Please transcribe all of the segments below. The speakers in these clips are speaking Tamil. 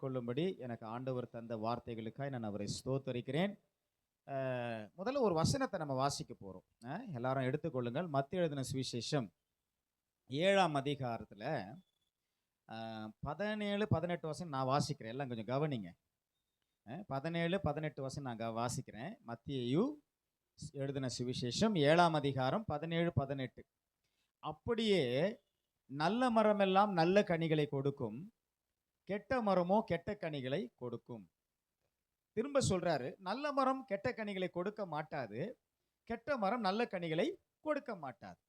கொள்ளும்படி எனக்கு ஆண்டவர் தந்த வார்த்தைகளுக்காய் நான் அவரை ஸ்தோத்தரிக்கிறேன். முதல்ல ஒரு வசனத்தை நம்ம வாசிக்க போறோம். எல்லாரும் எடுத்துக்கொள்ளுங்கள். மத்தேயு எழுதின சுவிசேஷம் 7ஆம் அதிகாரத்துல 17, 18 வசனம் நான் வாசிக்கிறேன். எல்லாம் கொஞ்சம் கவனிங்க. 17, 18 வசனம் நான் வாசிக்கிறேன். மத்தேயு எழுதின சுவிசேஷம் 7ஆம் அதிகாரம் 17, 18. அப்படியே நல்ல மரமெல்லாம் நல்ல கனிகளை கொடுக்கும், கெட்ட மரமோ கெட்ட கனிகளை கொடுக்கும். திரும்ப சொல்றாரு, நல்ல மரம் கெட்ட கனிகளை கொடுக்க மாட்டாது, கெட்ட மரம் நல்ல கனிகளை கொடுக்க மாட்டாது.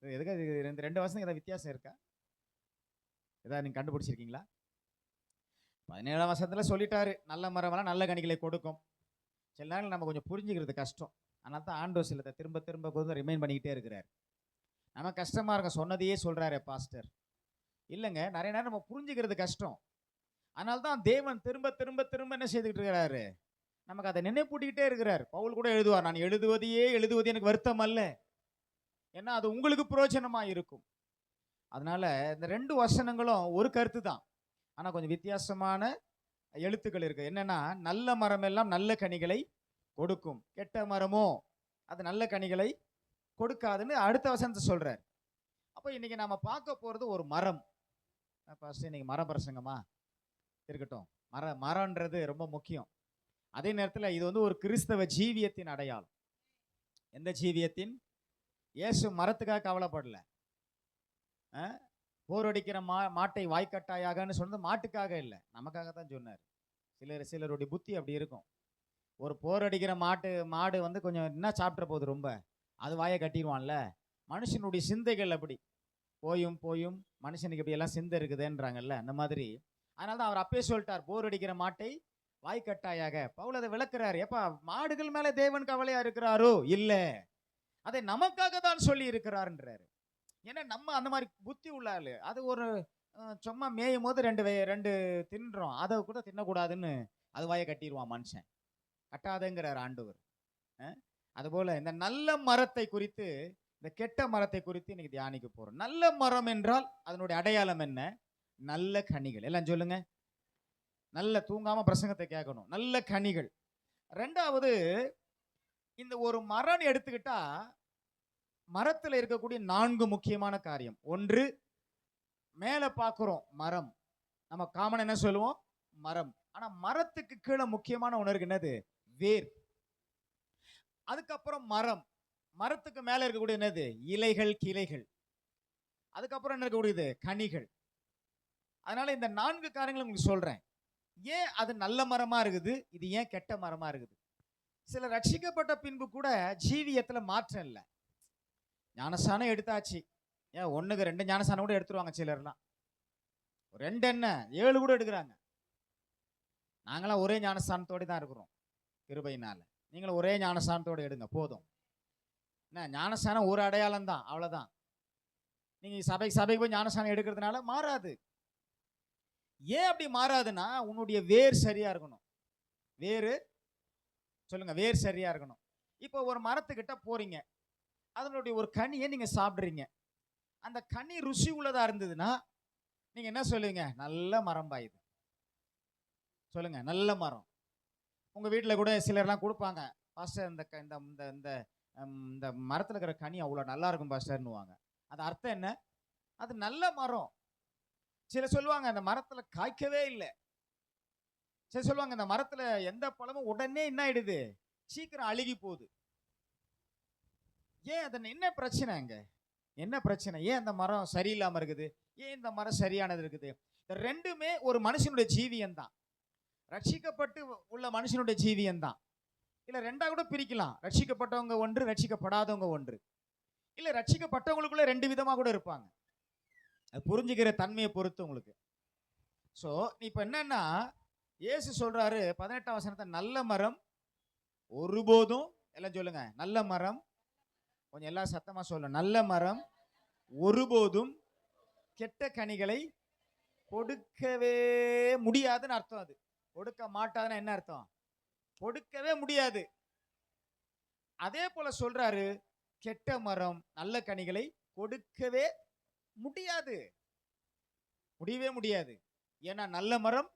எதுக்கு ரெண்டு வசனம் ஏதாவது வித்தியாசம் இருக்கா? ஏதாவது நீங்க கண்டுபிடிச்சிருக்கீங்களா? 17ஆம் வசனத்துல சொல்லிட்டாரு, நல்ல மரமெல்லாம் நல்ல கனிகளை கொடுக்கும். சில நேரம் நம்ம கொஞ்சம் புரிஞ்சுக்கிறது கஷ்டம். அதனால தான் ஆண்டவர் சிலத்தை திரும்ப திரும்ப கொஞ்சம் ரிமைண்ட் பண்ணிக்கிட்டே இருக்கிறார். நம்ம கஷ்டமா இருக்கும், சொன்னதையே சொல்றாரு பாஸ்டர். இல்லைங்க, நிறைய நேரம் நம்ம புரிஞ்சுக்கிறது கஷ்டம். அதனால தான் தேவன் திரும்ப திரும்ப திரும்ப என்ன செய்துக்கிட்டு இருக்கிறாரு, நமக்கு அதை நினைப்பூட்டிக்கிட்டே இருக்கிறார். பவுல் கூட எழுதுவார், நான் எழுதுவது எனக்கு வருத்தம் அல்ல, ஏன்னா அது உங்களுக்கு பிரயோஜனமா இருக்கும். அதனால இந்த ரெண்டு வசனங்களும் ஒரு கருத்து தான், ஆனா கொஞ்சம் வித்தியாசமான எழுத்துக்கள் இருக்கு. என்னன்னா, நல்ல மரம் எல்லாம் நல்ல கனிகளை கொடுக்கும், கெட்ட மரமோ அது நல்ல கனிகளை கொடுக்காதுன்னு அடுத்த வசனத்தை சொல்றார். அப்போ இன்னைக்கு நாம பார்க்க போறது ஒரு மரம். இன்னைக்கு மர பிரசங்கமா இருக்கட்டும். மரம்ன்றது ரொம்ப முக்கியம். அதே நேரத்தில் இது வந்து ஒரு கிறிஸ்தவ ஜீவியத்தின் அடையாளம். எந்த ஜீவியத்தின்? இயேசு மரத்துக்காக கவலைப்படல. போர் அடிக்கிற மாட்டை வாய்க்கட்டாயாகன்னு சொன்னது மாட்டுக்காக இல்லை, நமக்காக தான் சொன்னார். சிலருடைய புத்தி அப்படி இருக்கும். ஒரு போர் அடிக்கிற மாடு வந்து கொஞ்சம் என்ன சாப்பிட்ற போகுது, ரொம்ப அது வாயை கட்டிடுவான்ல. மனுஷனுடைய சிந்தைகள் அப்படி போயும் போயும் மனுஷனுக்கு இப்படி எல்லாம் சிந்தை இருக்குதுன்றாங்கல்ல, அந்த மாதிரி. அதனால தான் அவர் அப்பயே சொல்லிட்டார், போர் அடிக்கிற மாட்டை வாய்க்கட்டாயாக. பவுல் அதை விளக்குறாரு. எப்பா, மாடுகள் மேல தேவன் கவலையா இருக்கிறாரோ? இல்ல, அதை நமக்காக தான் சொல்லி இருக்கிறார்ன்றாரு. ஏன்னா நம்ம அந்த மாதிரி புத்தி உள்ளாரு. அது ஒரு சும்மா மேயும் போது ரெண்டு தின்றோம், அதை கூட தின்னக்கூடாதுன்னு அது வாயை கட்டிடுவான் மனுஷன். கட்டாதங்கிறார் ஆண்டவர். அதுபோல இந்த நல்ல மரத்தை குறித்து, இந்த கெட்ட மரத்தை குறித்து இன்னைக்கு தியானிக்க போறோம். நல்ல மரம் என்றால் அதனுடைய அடையாளம் என்ன? நல்ல கனிகள். எல்லாம் சொல்லுங்க. நல்ல தூங்காம பிரசங்கத்தை கேட்கணும். நல்ல கனிகள். ரெண்டாவது, இந்த ஒரு மரம் எடுத்துக்கிட்டா மரத்தில் இருக்கக்கூடிய 4 முக்கியமான காரியம். ஒன்று, மேல பார்க்கிறோம் மரம், நம்ம காமன் என்ன சொல்லுவோம்? மரம். ஆனா மரத்துக்கு கீழே முக்கியமான ஒன்று இருக்கு, என்னது? வேர். அதுக்கப்புறம் மரத்துக்கு மேல இருக்கக்கூடிய என்னது? இலைகள், கிளைகள். அதுக்கப்புறம் என்ன இருக்கக்கூடியது? கனிகள். அதனால இந்த 4 காரியங்களை உங்களுக்கு சொல்றேன். ஏன் அது நல்ல மரமா இருக்குது, இது ஏன் கெட்ட மரமா இருக்குது? சில ரட்சிக்கப்பட்ட பின்பு கூட ஜீவியத்துல மாற்றம் இல்லை. ஞானசானம் எடுத்தாச்சு, ஏன் 1க்கு 2 ஞானசானம் கூட எடுத்துருவாங்க சிலர்லாம். 2 என்ன 7 கூட எடுக்கிறாங்க. நாங்களாம் ஒரே ஞானஸ்தானத்தோடு தான் இருக்கிறோம் கிருபையினால. நீங்களும் ஒரே ஞானஸ்தானத்தோடு எடுங்க போதும். என்ன, ஞானஸ்தானம் ஒரு அடையாளம் தான், அவ்வளவுதான். நீங்க சபைக்கு போய் ஞானஸ்தானம் எடுக்கிறதுனால மாறாது. ஏன் அப்படி மாறாதுன்னா, உன்னுடைய வேர் சரியா இருக்கணும். வேறு சொல்லுங்க, வேர் சரியா இருக்கணும். இப்போ ஒரு மரத்துக்கிட்ட போறீங்க, அதனுடைய ஒரு கனியை நீங்க சாப்பிடுறீங்க. அந்த கனி ருசி உள்ளதா இருந்ததுன்னா நீங்க என்ன சொல்லுவீங்க? நல்ல மரம் பாயுது. சொல்லுங்க, நல்ல மரம். உங்க வீட்டில் கூட சிலர்லாம் கொடுப்பாங்க, பாஸ்டர் இந்த மரத்தில் இருக்கிற கனி அவ்வளோ நல்லா இருக்கும் பாஸ்டர்னுவாங்க. அது அர்த்தம் என்ன? அது நல்ல மரம். சில சொல்லுவாங்க அந்த மரத்துல காய்க்கவே இல்லை. சில சொல்லுவாங்க அந்த மரத்துல எந்த பழமும் உடனே என்ன ஆயிடுது, சீக்கிரம் அழுகி போகுது. ஏன்? அது என்ன பிரச்சனை? அங்க என்ன பிரச்சனை? ஏன் அந்த மரம் சரியில்லாம இருக்குது, ஏன் இந்த மரம் சரியானது இருக்குது? இந்த ரெண்டுமே ஒரு மனுஷனுடைய ஜீவியம் தான். ரட்சிக்கப்பட்டு உள்ள மனுஷனுடைய ஜீவியம் தான். இல்ல ரெண்டா கூட பிரிக்கலாம். ரட்சிக்கப்பட்டவங்க ஒன்று, ரட்சிக்கப்படாதவங்க ஒன்று. இல்ல ரட்சிக்கப்பட்டவங்களுக்குள்ள 2 விதமா கூட இருப்பாங்க. அது புரிஞ்சுக்கிற தன்மையை பொறுத்து உங்களுக்கு. ஸோ இப்போ என்னன்னா, இயேசு சொல்றாரு 18ஆம் வசனத்தை, நல்ல மரம் ஒருபோதும், எல்லாம் சொல்லுங்க, நல்ல மரம், கொஞ்சம் எல்லாம் சத்தமா சொல்லணும், நல்ல மரம் ஒருபோதும் கெட்ட கனிகளை கொடுக்கவே முடியாதுன்னு அர்த்தம். அது கொடுக்க மாட்டாதுன்னு என்ன அர்த்தம்? கொடுக்கவே முடியாது. அதே போல சொல்றாரு, கெட்ட மரம் நல்ல கனிகளை கொடுக்கவே முடியாது, முடியவே முடியாது. ஏன்னா நல்ல மரம்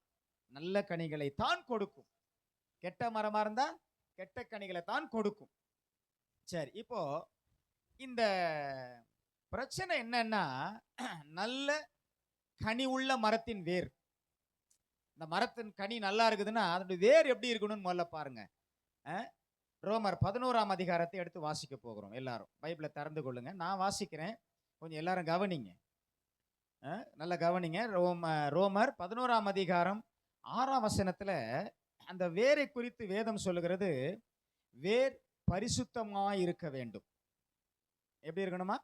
நல்ல கனிகளை தான் கொடுக்கும். கெட்ட மரமா இருந்தா கெட்ட கனிகளை தான் கொடுக்கும். சரி, இப்போ இந்த பிரச்சனை என்னன்னா, நல்ல கனி உள்ள மரத்தின் வேர். இந்த மரத்தின் கனி நல்லா இருக்குதுன்னா அதனுடைய வேர் எப்படி இருக்கணும்னு முதல்ல பாருங்க. ரோமர் 11ஆம் அதிகாரத்தை எடுத்து வாசிக்க போகிறோம். எல்லாரும் பைபிளை திறந்து கொள்ளுங்க. நான் வாசிக்கிறேன், கொஞ்சம் எல்லாரும் கவனிங்க. நல்ல கவனிங்க. ரோமர் 11ஆம் அதிகாரம் 6ஆம் வசனத்துல அந்த வேரை குறித்து வேதம் சொல்லுகிறது, வேர் பரிசுத்தமாய் இருக்க வேண்டும். எப்படி இருக்கணுமா?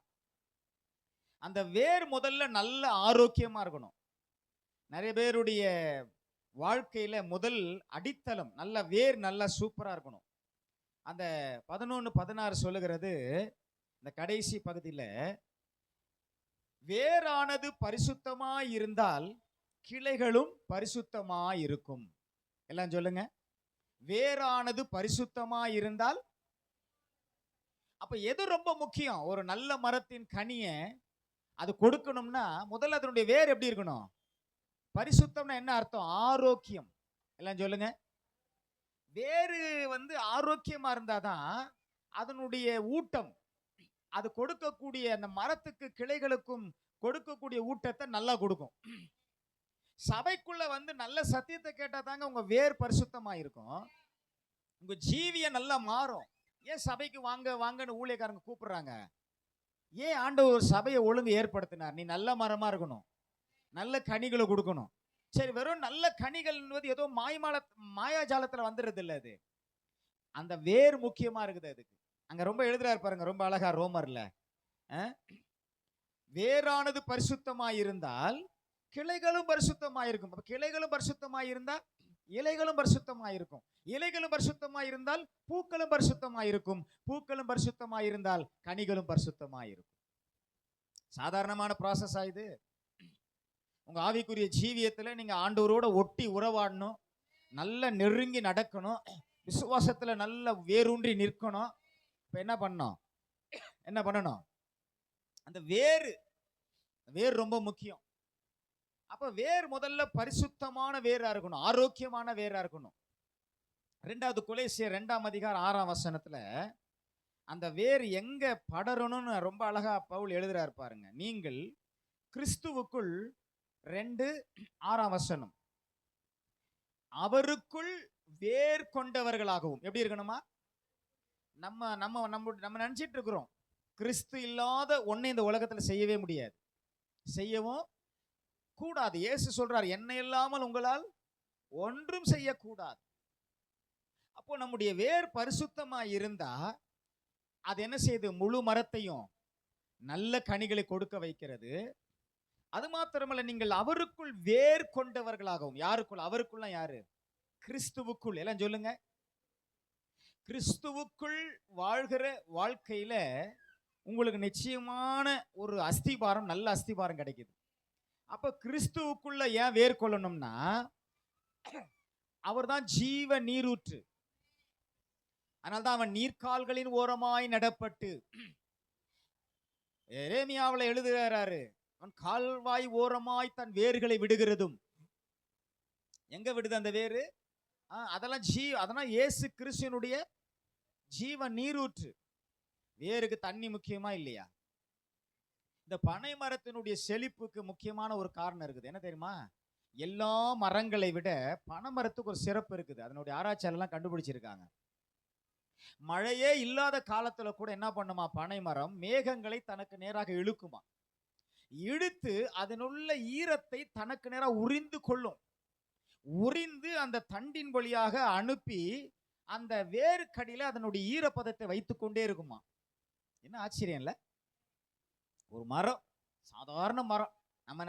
அந்த வேர் முதல்ல நல்ல ஆரோக்கியமா இருக்கணும். நிறைய பேருடைய வாழ்க்கையில முதல் அடித்தளம் நல்ல வேர் நல்லா சூப்பரா இருக்கணும். அந்த 11:16 சொல்லுகிறது, இந்த கடைசி பகுதியில, வேரானது பரிசுத்தமாய் இருந்தால் கிளைகளும் பரிசுத்தமாய் இருக்கும். எல்லாம் சொல்லுங்க, வேரானது பரிசுத்தமாய் இருந்தால். அப்ப எது ரொம்ப முக்கியம்? ஒரு நல்ல மரத்தின் கனியை அது கொடுக்கணும்னா முதல்ல அதனுடைய வேர் எப்படி இருக்கணும்? பரிசுத்தம்னா என்ன அர்த்தம்? ஆரோக்கியம். எல்லாம் சொல்லுங்க. வேறு ஆரோக்கியமா இருந்தாதான் அதனுடைய ஊட்டம், அது கொடுக்கக்கூடிய அந்த மரத்துக்கு கிளைகளுக்கும் கொடுக்கக்கூடிய ஊட்டத்தை நல்லா கொடுக்கும். சபைக்குள்ள நல்ல சத்தியத்தை கேட்டா தாங்க உங்க வேர் பரிசுத்தமா இருக்கும். உங்க ஜீவிய நல்லா மாறும். ஏன் சபைக்கு வாங்க வாங்கன்னு ஊழியக்காரங்க கூப்பிடுறாங்க? ஏன் ஆண்டவர் ஒரு சபையை ஒழுங்கு ஏற்படுத்தினார்? நீ நல்ல மரமா இருக்கணும், நல்ல கனிகளை கொடுக்கணும். சரி, வெறும் நல்ல கனிகள் ஏதோ மாயாஜாலத்துல வந்துடுறது இல்லை. அது அந்த வேர் முக்கியமா இருக்குது. அதுக்கு அங்க ரொம்ப எழுதுறாரு பாருங்க, ரொம்ப அழகா ரோமர்ல, வேரானது பரிசுத்தமாய் இருந்தால் கிளைகளும் பரிசுத்தமாய் இருக்கும். கிளைகளும் பரிசுத்தமாய் இருந்தால் இலைகளும் பரிசுத்தமாய் இருக்கும். இலைகளும் பரிசுத்தமாய் இருந்தால் பூக்களும் பரிசுத்தமாய் இருக்கும். பூக்களும் பரிசுத்தமாய் இருந்தால் கனிகளும் பரிசுத்தமாய் இருக்கும். சாதாரணமான ப்ராசஸ் ஆயுது. உங்க ஆவிக்குரிய ஜீவியத்துல நீங்க ஆண்டவரோட ஒட்டி உறவாடணும், நல்ல நெருங்கி நடக்கணும், விசுவாசத்துல நல்ல வேரூன்றி நிற்கணும். இப்ப என்ன பண்ணணும்? அந்த வேர் ரொம்ப முக்கியம். அப்ப வேர் முதல்ல பரிசுத்தமான வேரா இருக்கணும், ஆரோக்கியமான வேரா இருக்கணும். 2வது கொலோசியர் 2ஆம் அதிகாரம் 6ஆம் வசனத்துல அந்த வேர் எங்க படரணும்னு ரொம்ப அழகா பவுல் எழுதுறாரு பாருங்க. நீங்கள் கிறிஸ்துவுக்குள் 2:6ஆம் வசனம், அவருக்குள் வேர் கொண்டவர்களாகவும். எப்படி இருக்கணுமா? நம்ம நம்ம நம்ம நினைச்சிட்டு இருக்கிறோம் கிறிஸ்து இல்லாத ஒண்ணு இந்த உலகத்துல செய்யவே முடியாது, செய்யவும் கூடாது. இயேசு சொல்றார், என்னை இல்லாமல் உங்களால் ஒன்றும் செய்யக்கூடாது. அப்போ நம்முடைய வேர் பரிசுத்தமா இருந்தா அது என்ன செய்யுது? முழு மரத்தையும் நல்ல கனிகளை கொடுக்க வைக்கிறது. அது மாத்திரமல்ல, நீங்கள் அவருக்குள் வேர் கொண்டவர்களாகவும். யாருக்குள்? அவருக்குள்ள யாரு? கிறிஸ்துவுக்குள். எல்லாம் சொல்லுங்க. கிறிஸ்துவுக்குள் வாழ்கிற வாழ்க்கையில உங்களுக்கு நிச்சயமான ஒரு அஸ்திபாரம், நல்ல அஸ்திபாரம் கிடைக்குது. அப்ப கிறிஸ்துவுக்குள்ள ஏன் வேர் கொள்ளணும்னா, அவர் தான் ஜீவ நீரூற்று. அதனால்தான் அவன் நீர்க்கால்களின் ஓரமாய் நடப்பட்டு, எரேமியாவில் எழுதுகிறாரு, அவன் கால்வாய் ஓரமாய் தன் வேர்களை விடுகிறதும். எங்க விடுது அந்த வேறு? அதெல்லாம் இயேசு கிறிஸ்துவினுடைய ஜீவ நீரூற்று. வேருக்கு தண்ணி முக்கியமா இல்லையா? இந்த பனை மரத்தினுடைய செழிப்புக்கு முக்கியமான ஒரு காரணம் இருக்குது. என்ன தெரியுமா? எல்லா மரங்களை விட பனை மரத்துக்கு ஒரு சிறப்பு இருக்குது. அதனுடைய ஆராய்ச்சியெல்லாம் கண்டுபிடிச்சிருக்காங்க. மழையே இல்லாத காலத்துல கூட என்ன பண்ணுமா பனை மரம்? மேகங்களை தனக்கு நேராக இழுக்குமா. இழுத்து அதனுள்ள ஈரத்தை தனக்கு நேராக உறிந்து கொள்ளும். உறிந்து அந்த தண்டின் வழியாக அனுப்பி அந்த வேறு கடியில அதனுடைய ஈரப்பதத்தை வைத்துக் கொண்டே இருக்குமா. என்ன ஆச்சரியம் இல்ல? ஒரு மரம், சாதாரண மரம். நம்ம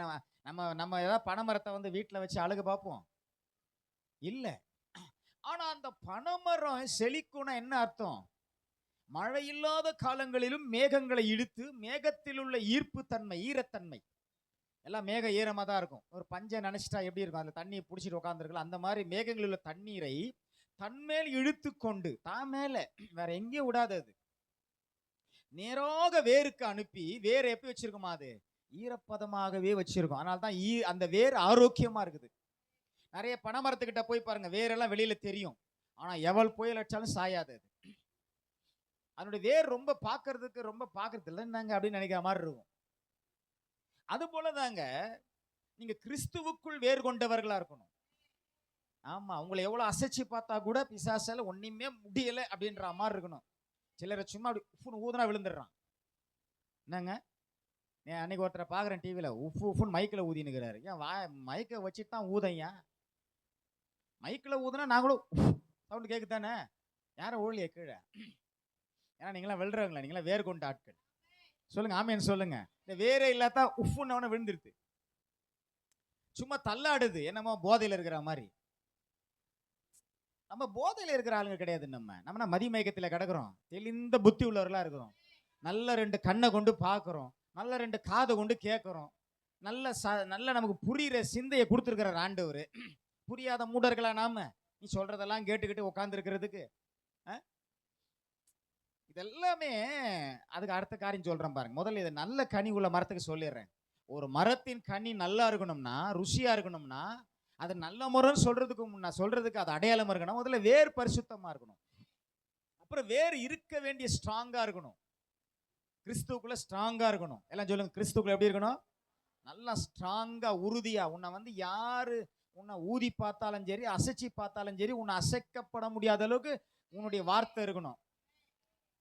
நம்ம நம்ம ஏதாவது பனை மரத்தை வீட்டில் வச்சு அழகு பார்ப்போம் இல்ல. ஆனா அந்த பனைமரம் செழிக்கும்னா என்ன அர்த்தம்? மழை இல்லாத காலங்களிலும் மேகங்களை இழுத்து, மேகத்தில் உள்ள ஈர்ப்பு தன்மை, ஈரத்தன்மை, எல்லாம் மேக ஈரமா தான் இருக்கும். ஒரு பஞ்சை நினைச்சிட்டா எப்படி இருக்கும்? அந்த தண்ணியை பிடிச்சிட்டு உட்காந்துருக்கலாம். அந்த மாதிரி மேகங்களில் உள்ள தண்ணீரை தன்மேல் இழுத்து கொண்டு தான் மேல வேற எங்கேயும் விடாது, அது நேராக வேருக்கு அனுப்பி, வேர் எப்படி வச்சிருக்குமா? அது ஈரப்பதமாகவே வச்சிருக்கும். அதனால தான் அந்த வேர் ஆரோக்கியமா இருக்குது. நிறைய பனைமரத்துக்கிட்ட போய் பாருங்க, வேரெல்லாம் வெளியில தெரியும். ஆனா எவள் புயல் அடிச்சாலும் சாயாது அது. அதனுடைய வேர் ரொம்ப பார்க்கறது இல்லைன்னாங்க அப்படின்னு நினைக்கிற மாதிரி இருக்கும். அது போலதாங்க நீங்க கிறிஸ்துவுக்குள் வேர் கொண்டவர்களா இருக்கணும். ஆமா, உங்களை எவ்வளவு அசைச்சு பார்த்தா கூட பிசாசால ஒண்ணுமே முடியல அப்படின்ற மாதிரி இருக்கணும். சிலரை சும்மா அப்படி உஃப்னு ஊதுனா விழுந்துடுறான். என்னங்க, அன்னைக்கு ஒருத்தரை பாக்குறேன் டிவியில, உஃப்னு மைக்கில் ஊதினுக்கிறாரு. ஏன் மைக்கை வச்சுட்டு தான் ஊதையா? மைக்கில் ஊதுனா நாங்களும் சவுண்ட் கேக்குதானே? யாரும் ஊழிய கீழே. ஏன்னா நீங்களாம் வெல்றவங்களா? நீங்களாம் வேர் கொண்ட ஆட்கள். சொல்லுங்க ஆமேன்னு சொல்லுங்க. இந்த வேரே இல்லாத உஃப்னு விழுந்துருது. சும்மா தள்ளாடுது, என்னமோ போதையில் இருக்கிற மாதிரி. நம்ம போதையில் இருக்கிற ஆளுங்க கிடையாது. நம்ம மதிமயக்கத்தில் கிடக்குறோம். தெளிந்த புத்தி உள்ளவர்களா இருக்கிறோம். நல்ல 2 கண்ணை கொண்டு பார்க்குறோம், நல்ல 2 காதை கொண்டு கேட்குறோம், நல்ல நமக்கு புரியுற சிந்தையை கொடுத்துருக்கிறார் ஆண்டவர். புரியாத மூடர்களா நாம? நீ சொல்றதெல்லாம் கேட்டுக்கிட்டு உட்கார்ந்து இருக்கிறதுக்கு இதெல்லாமே அதுக்கு அடுத்த காரியம் சொல்றேன் பாருங்க. முதல்ல இது நல்ல கனி உள்ள மரத்துக்கு சொல்லிடுறேன். ஒரு மரத்தின் கனி நல்லா இருக்கணும்னா, ருசியா இருக்கணும்னா, அது நல்ல முறைன்னு சொல்றதுக்கு அது அடையாளம் இருக்கணும். முதல்ல வேர் பரிசுத்தமா இருக்கணும். அப்புறம் வேர் இருக்க வேண்டிய ஸ்ட்ராங்கா இருக்கணும். கிறிஸ்துக்குள்ள ஸ்ட்ராங்கா இருக்கணும். எல்லாம் சொல்லுங்க, கிறிஸ்துக்குள்ள எப்படி இருக்கணும்? நல்லா ஸ்ட்ராங்கா, உறுதியா. யாரு உன்னை ஊதி பார்த்தாலும் சரி, அசைச்சி பார்த்தாலும் சரி, உன்னை அசைக்கப்பட முடியாத அளவுக்கு உன்னுடைய வார்த்தை இருக்கணும்.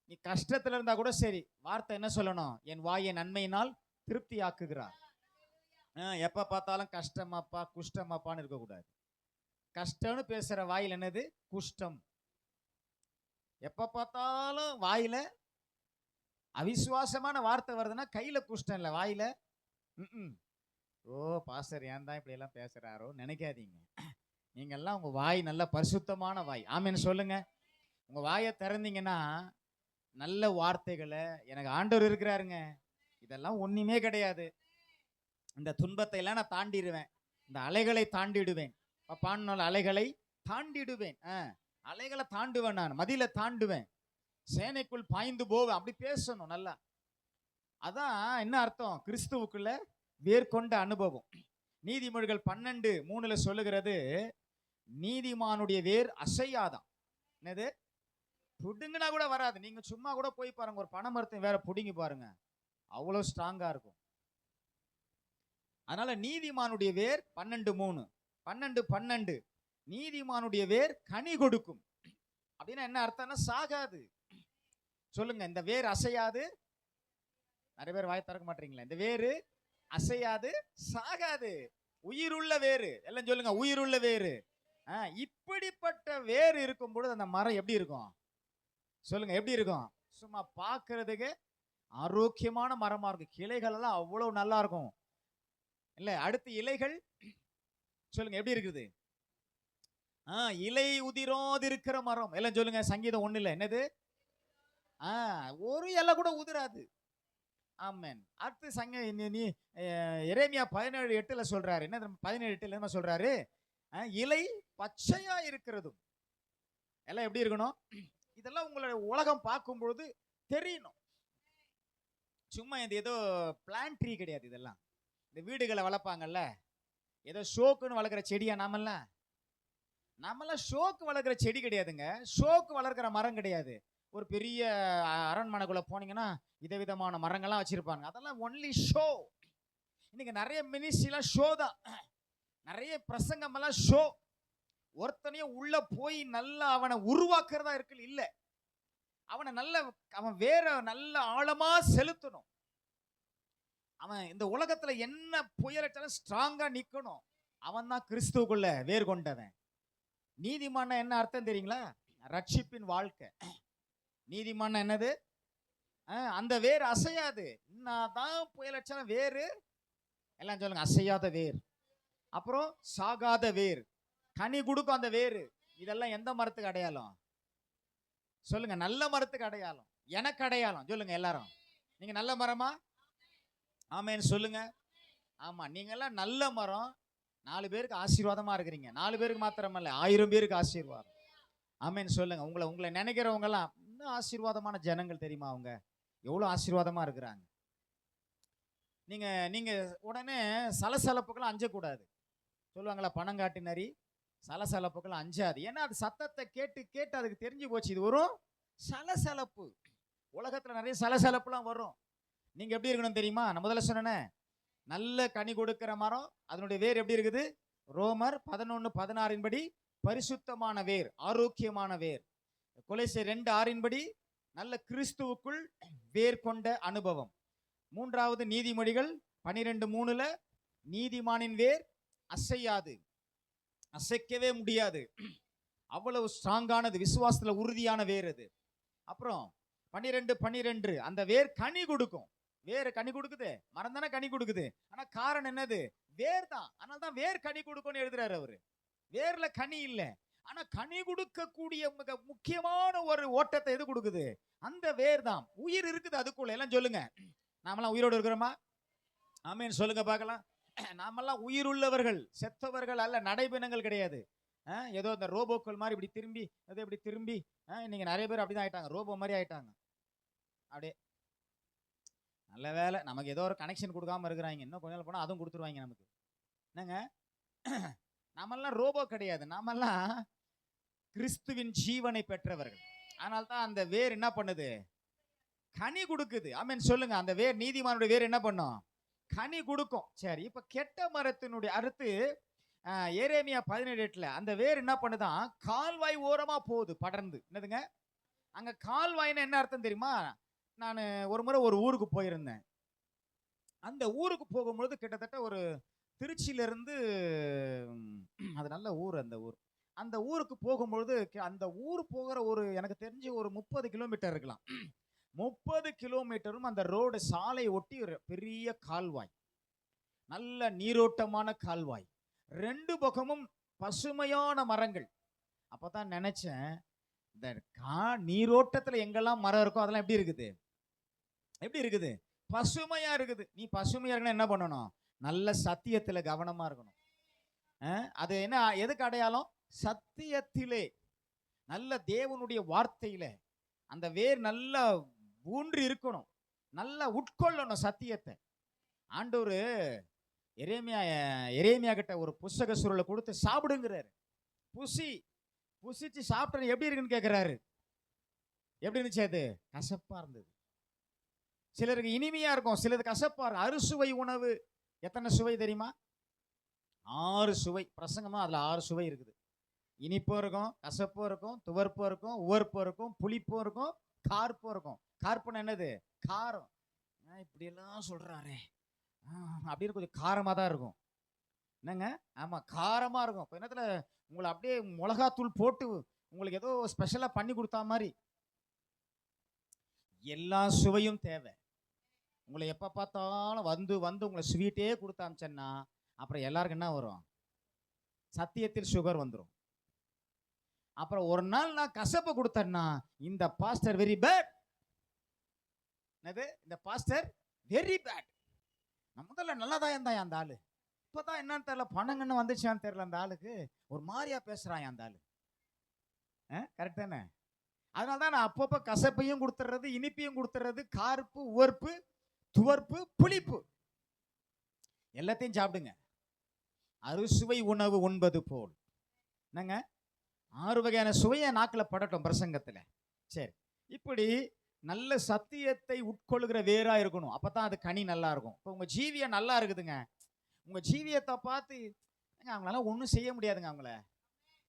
நீ கஷ்டத்துல இருந்தா கூட சரி, வார்த்தை என்ன சொல்லணும்? என் வாயை நன்மையினால் திருப்தி ஆக்குகிறார். எப்ப பார்த்தாலும் கஷ்டமாப்பா குஷ்டமாப்பான்னு இருக்கக்கூடாது. கஷ்டம்னு பேசுற வாயில் என்னது? குஷ்டம். எப்ப பார்த்தாலும் வாயில அவிசுவாசமான வார்த்தை வருதுன்னா கையில குஷ்டம் இல்லை, வாயில. ஓ பாஸ்டர் ஏன் தான் இப்படி எல்லாம் பேசுறாரோ நினைக்காதீங்க. நீங்க எல்லாம் உங்க வாய் நல்ல பரிசுத்தமான வாய். ஆமேன்னு சொல்லுங்க. உங்க வாயை திறந்தீங்கன்னா நல்ல வார்த்தைகளை, எனக்கு ஆண்டவர் இருக்கிறாருங்க, இதெல்லாம் ஒண்ணுமே கிடையாது, இந்த துன்பத்தை எல்லாம் நான் தாண்டிடுவேன், இந்த அலைகளை தாண்டிடுவேன், பாடினால அலைகளை தாண்டிடுவேன், அலைகளை தாண்டுவேன், நான் மதியில தாண்டுவேன், சேனைக்குள் பாய்ந்து போவேன், அப்படி பேசணும் நல்லா. அதான் என்ன அர்த்தம்? கிறிஸ்துவுக்குள்ள வேர்கொண்ட அனுபவம். நீதிமொழிகள் 12:3 சொல்லுகிறது, நீதிமானுடைய வேர் அசையாதான். என்னது? புடுங்கினா கூட வராது. நீங்க சும்மா கூட போய் பாருங்க, ஒரு பனை மரத்தை வேற புடுங்கி பாருங்க, அவ்வளவு ஸ்ட்ராங்கா இருக்கும். அதனால நீதிமானுடைய வேர் 12:3 12 நீதிமானுடைய வேர் கனி கொடுக்கும். அப்படின்னா என்ன அர்த்தம்னா சாகாது. சொல்லுங்க, இந்த வேர் அசையாது. நிறைய பேர் வாய் திறக்க மாட்டீங்களா? இந்த வேறு அசையாது, சாகாது, உயிருள்ள வேறு. எல்லாம் சொல்லுங்க, உயிருள்ள வேறு. இப்படிப்பட்ட வேறு இருக்கும் பொழுது அந்த மரம் எப்படி இருக்கும்? சொல்லுங்க, எப்படி இருக்கும்? சும்மா பார்க்கறதுக்கு ஆரோக்கியமான மரமா இருக்கும். கிளைகள் எல்லாம் அவ்வளவு நல்லா இருக்கும் இல்ல? அடுத்து இலைகள் சொல்லுங்க எப்படி இருக்குது? இலை உதிராது இருக்கிற மரம். எல்லாம் சொல்லுங்க, சங்கீதம் 1 என்னது? ஒரு இலை கூட உதிராது. ஆமென். அடுத்து எரேமியா 17:8 சொல்றாரு. என்ன 17:8 என்ன சொல்றாரு? இலை பச்சையா இருக்கிறதும். எல்லாம் எப்படி இருக்கணும்? இதெல்லாம் உங்களுடைய உலகம் பார்க்கும்பொழுது தெரியணும். சும்மா இது ஏதோ பிளான்ட் ட்ரீ கிடையாது. இதெல்லாம் இந்த வீடுகளை வளர்ப்பாங்கல்ல, ஏதோ ஷோக்குன்னு வளர்க்குற செடியா? நாமெல்லாம் ஷோக்கு வளர்க்குற செடி கிடையாதுங்க. ஷோக்கு வளர்க்குற மரம் கிடையாது. ஒரு பெரிய அரண்மனைக்குள்ள போனீங்கன்னா விதவிதமான மரங்கள்லாம் வச்சிருப்பாங்க. அதெல்லாம் ஒன்லி ஷோ. இன்னைக்கு நிறைய மினிஸ்ட்ரிலாம் ஷோ தான். நிறைய பிரசங்கம் எல்லாம் ஷோ. ஒருத்தனையும் உள்ள போய் நல்லா அவனை உருவாக்குறதா இருக்கு இல்ல. அவன் வேற நல்ல ஆழமா செலுத்தணும். அவன் இந்த உலகத்துல என்ன புயலட்டாலும் ஸ்ட்ராங்கா நிக்கணும். அவன் தான் கிறிஸ்துவுக்குள்ள வேர் கொண்டவன். நீதிமான என்ன அர்த்தம் தெரியுங்களா? ரட்சிப்பின் வாழ்க்கை. நீதிமான என்னது? அந்த வேர் அசையாது. என்னதான் புயலட்டாலும் வேறு. எல்லாம் சொல்லுங்க, அசையாத வேர். அப்புறம் சாகாத வேர், கனி கொடுக்கும் அந்த வேறு. இதெல்லாம் எந்த மரத்துக்கு அடையாளம்? சொல்லுங்க, நல்ல மரத்துக்கு அடையாளம். எனக்கு அடையாளம். சொல்லுங்க எல்லாரும், நீங்க நல்ல மரமா? ஆமேன்னு சொல்லுங்க. ஆமா, நீங்க எல்லாம் நல்ல மரம். 4 பேருக்கு ஆசீர்வாதமா இருக்கிறீங்க. 4 பேருக்கு மாத்திரமல்ல, 1000 பேருக்கு ஆசீர்வாதம். ஆமேன்னு சொல்லுங்க. உங்களை நினைக்கிறவங்க எல்லாம் இன்னும் ஆசீர்வாதமான ஜனங்கள் தெரியுமா? அவங்க எவ்வளவு ஆசீர்வாதமா இருக்கிறாங்க. நீங்க உடனே சலசலப்புக்கெல்லாம் அஞ்சக்கூடாது. சொல்லுவாங்களா, பணங்காட்டு நரி சலசலப்புகள் அஞ்சாது. ஏன்னா அது சத்தத்தை கேட்டு கேட்டு அதுக்கு தெரிஞ்சு போச்சு, இது வரும் சலசலப்பு. உலகத்துல நிறைய சலசலப்புலாம் வரும். நீங்க எப்படி இருக்கணும் தெரியுமா? நான் முதல்ல சொன்னேன், நல்ல கனி கொடுக்கிற மரம், அதனுடைய வேர் எப்படி இருக்குது? ரோமர் 11:16 படி பரிசுத்தமான வேர், ஆரோக்கியமான வேர். கொலோசியர் 2:6 படி நல்ல கிறிஸ்துவுக்குள் வேர் கொண்ட அனுபவம். மூன்றாவது நீதிமொழிகள் 12:3 நீதிமானின் வேர் அசையாது, அசைக்கவே முடியாது, அவ்வளவு ஸ்ட்ராங்கானது, விசுவாசத்துல உறுதியான வேர் அது. அப்புறம் 12:12 அந்த வேர் கனி கொடுக்கும். வேர் கனி கொடுக்குது, மரம் தானே கனி கொடுக்குது. ஆனா காரணம் என்னது? வேர் தான். அதனால தான் வேர் கனி கொடுக்கும்னு எழுதுறாரு அவரு. வேர்ல கனி இல்ல, ஆனா கனி கொடுக்கக்கூடிய மிக முக்கியமான ஒரு ஓட்டத்தை எது கொடுக்குது? அந்த வேர் தான். உயிர் இருக்குது அதுக்குள்ள. எல்லாம் சொல்லுங்க, நாமெல்லாம் உயிரோடு இருக்கிறோமா? ஆமேன் சொல்லுங்க பார்க்கலாம். நாமெல்லாம் உயிர் உள்ளவர்கள், செத்தவர்கள் அல்ல, நடைபெணங்கள் கிடையாது. ஏதோ இந்த ரோபோக்கள் மாதிரி இப்படி திரும்பி அது இப்படி திரும்பி நீங்க நிறைய பேர் அப்படிதான் ஆயிட்டாங்க, ரோபோ மாதிரி ஆயிட்டாங்க. அப்படியே நல்ல வேலை நமக்கு ஏதோ ஒரு கனெக்ஷன் கொடுக்காம இருக்கிறாங்க. இன்னும் கொஞ்ச நாள் போனா அதுவும் கொடுத்துருவாங்க நமக்கு. என்னங்க, நாமெல்லாம் ரோபோ கிடையாது, நாமெல்லாம் கிறிஸ்துவின் ஜீவனை பெற்றவர்கள். அதனால்தான் அந்த வேர் என்ன பண்ணுது? கனி கொடுக்குது. ஆமென் சொல்லுங்க. அந்த வேர், நீதிமானுடைய வேர் என்ன பண்ணும்? கனி கொடுக்கும். சரி, இப்ப கெட்ட மரத்தினுடைய அறுத்து எரேமியா 17:8 அந்த வேர் என்ன பண்ணுதான்? கால்வாய் ஓரமா போகுது படர்ந்து. என்னதுங்க? அங்க கால்வாய்னா என்ன அர்த்தம் தெரியுமா? நான் ஒரு முறை ஒரு ஊருக்கு போயிருந்தேன். அந்த ஊருக்கு போகும்பொழுது கிட்டத்தட்ட ஒரு திருச்சியில இருந்து, அது நல்ல ஊர் அந்த ஊர். அந்த ஊருக்கு போகும்பொழுது அந்த ஊர் போகிற ஒரு எனக்கு தெரிஞ்சு ஒரு 30 கிலோமீட்டர் இருக்கலாம். 30 கிலோமீட்டரும் அந்த ரோடு சாலை ஒட்டி ஒரு பெரிய கால்வாய், நல்ல நீரோட்டமான கால்வாய், 2 பக்கமும் பசுமையான மரங்கள். அப்பதான் நினைச்சேன், இந்த நீரோட்டத்துல எங்கெல்லாம் மரம் இருக்கோ அதெல்லாம் எப்படி இருக்குது? எப்படி இருக்குது? பசுமையா இருக்குது. நீ பசுமையா இருக்கணும், என்ன பண்ணணும்? நல்ல சத்தியத்துல கவனமா இருக்கணும். அது என்ன, எதுக்கு அடையாளம்? சத்தியத்திலே, நல்ல தேவனுடைய வார்த்தையில அந்த வேர் நல்லா ஊன்றி இருக்கணும், நல்லா உட்கொள்ளணும் சத்தியத்தை. ஆண்டவர் எரேமியா கிட்ட ஒரு புஸ்தக சுருளை கொடுத்து சாப்பிடுங்கிறாரு. புசிச்சு சாப்பிட்டு எப்படி இருக்குன்னு கேட்கிறாரு. எப்படி இருந்துச்சு? அது கசப்பா இருந்தது. சிலருக்கு இனிமையா இருக்கும், சிலது கசப்பா இருக்கும். அறுசுவை உணவு. எத்தனை சுவை தெரியுமா? 6 சுவை. பிரசங்கமா அதுல 6 சுவை இருக்குது. இனிப்பும் இருக்கும், கசப்பும் இருக்கும், துவர்ப்பும் இருக்கும், உவர்ப்பும் இருக்கும், புளிப்பும் இருக்கும், கார்ப்பும் இருக்கும். கார்ப்புன்னு என்னது? காரம். இப்படி எல்லாம் சொல்றாரே அப்படின்னு கொஞ்சம் காரமா தான் இருக்கும். என்னங்க? ஆமா, காரமா இருக்கும். என்னத்துல உங்களை அப்படியே மிளகாத்தூள் போட்டு உங்களுக்கு ஏதோ ஸ்பெஷலா பண்ணி கொடுத்தா மாதிரி. எல்லா சுவையும் தேவை. உங்களை எப்ப பார்த்தாலும் வந்து வந்து உங்களை ஸ்வீட்டே கொடுத்து அமிச்சேன்னா அப்புறம் எல்லாருக்கும் என்ன வரும்? சத்தியத்தில் சுகர் வந்துடும். அப்புறம் ஒரு நாள் நான் கசப்பை கொடுத்தேன்னா, இந்த பாஸ்டர் வெரி பேட். என்னது? இந்த பாஸ்டர் வெரி பேட். நான் முதல்ல நல்லதா இருந்தான் அந்த ஆளு, இப்பதான் என்னன்னு தெரியல, பணங்கன்னு வந்துச்சான்னு தெரியல, அந்த ஆளுக்கு ஒரு மாதிரியா பேசுறான் அந்த ஆளு. கரெக்ட் தானே? அதனாலதான் நான் அப்பப்போ கசப்பையும் கொடுத்துறது, இனிப்பையும் கொடுத்துறது, கார்ப்பு, உவர்ப்பு, துவர்ப்பு, புளிப்பு எல்லாத்தையும் சாப்பிடுங்க. அறுசுவை உணவு உண்பது போல். என்னங்க? 6 வகையான சுவையை நாக்கில் படட்டும் பிரசங்கத்துல. சரி, இப்படி நல்ல சத்தியத்தை உட்கொள்கிற வேறா இருக்கணும். அப்பதான் அது கனி நல்லா இருக்கும். இப்போ உங்க ஜீவியம் நல்லா இருக்குதுங்க, உங்க ஜீவியத்தை பார்த்து அவங்களால ஒன்றும் செய்ய முடியாதுங்க. அவங்கள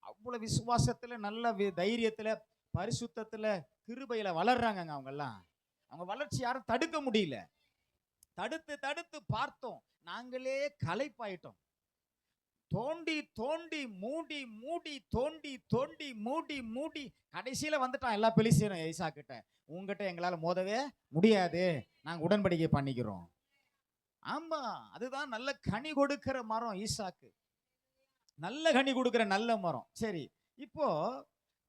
அவ்வளவு விசுவாசத்துல, நல்ல தைரியத்துல, பரிசுத்தத்துல, கிருபையில வளர்றாங்க அவங்கெல்லாம். அவங்க வளர்ச்சி யாரும் தடுக்க முடியல. தடுத்து தடுத்து பார்த்தோம், நாங்களே களைப்பாயிட்டோம். தோண்டி தோண்டி மூடி மூடி தோண்டி தோண்டி மூடி மூடி கடைசியில வந்துட்டான் எல்லா பெலிஸ்தீனும் ஈசா கிட்ட. உங்ககிட்ட எங்களால மோதவே முடியாது, நாங்க உடன்படிக்கை பண்ணிக்கிறோம். ஆமா, அதுதான் நல்ல கனி கொடுக்கிற மரம் ஈசாக்கு, நல்ல கனி கொடுக்கிற நல்ல மரம். சரி, இப்போ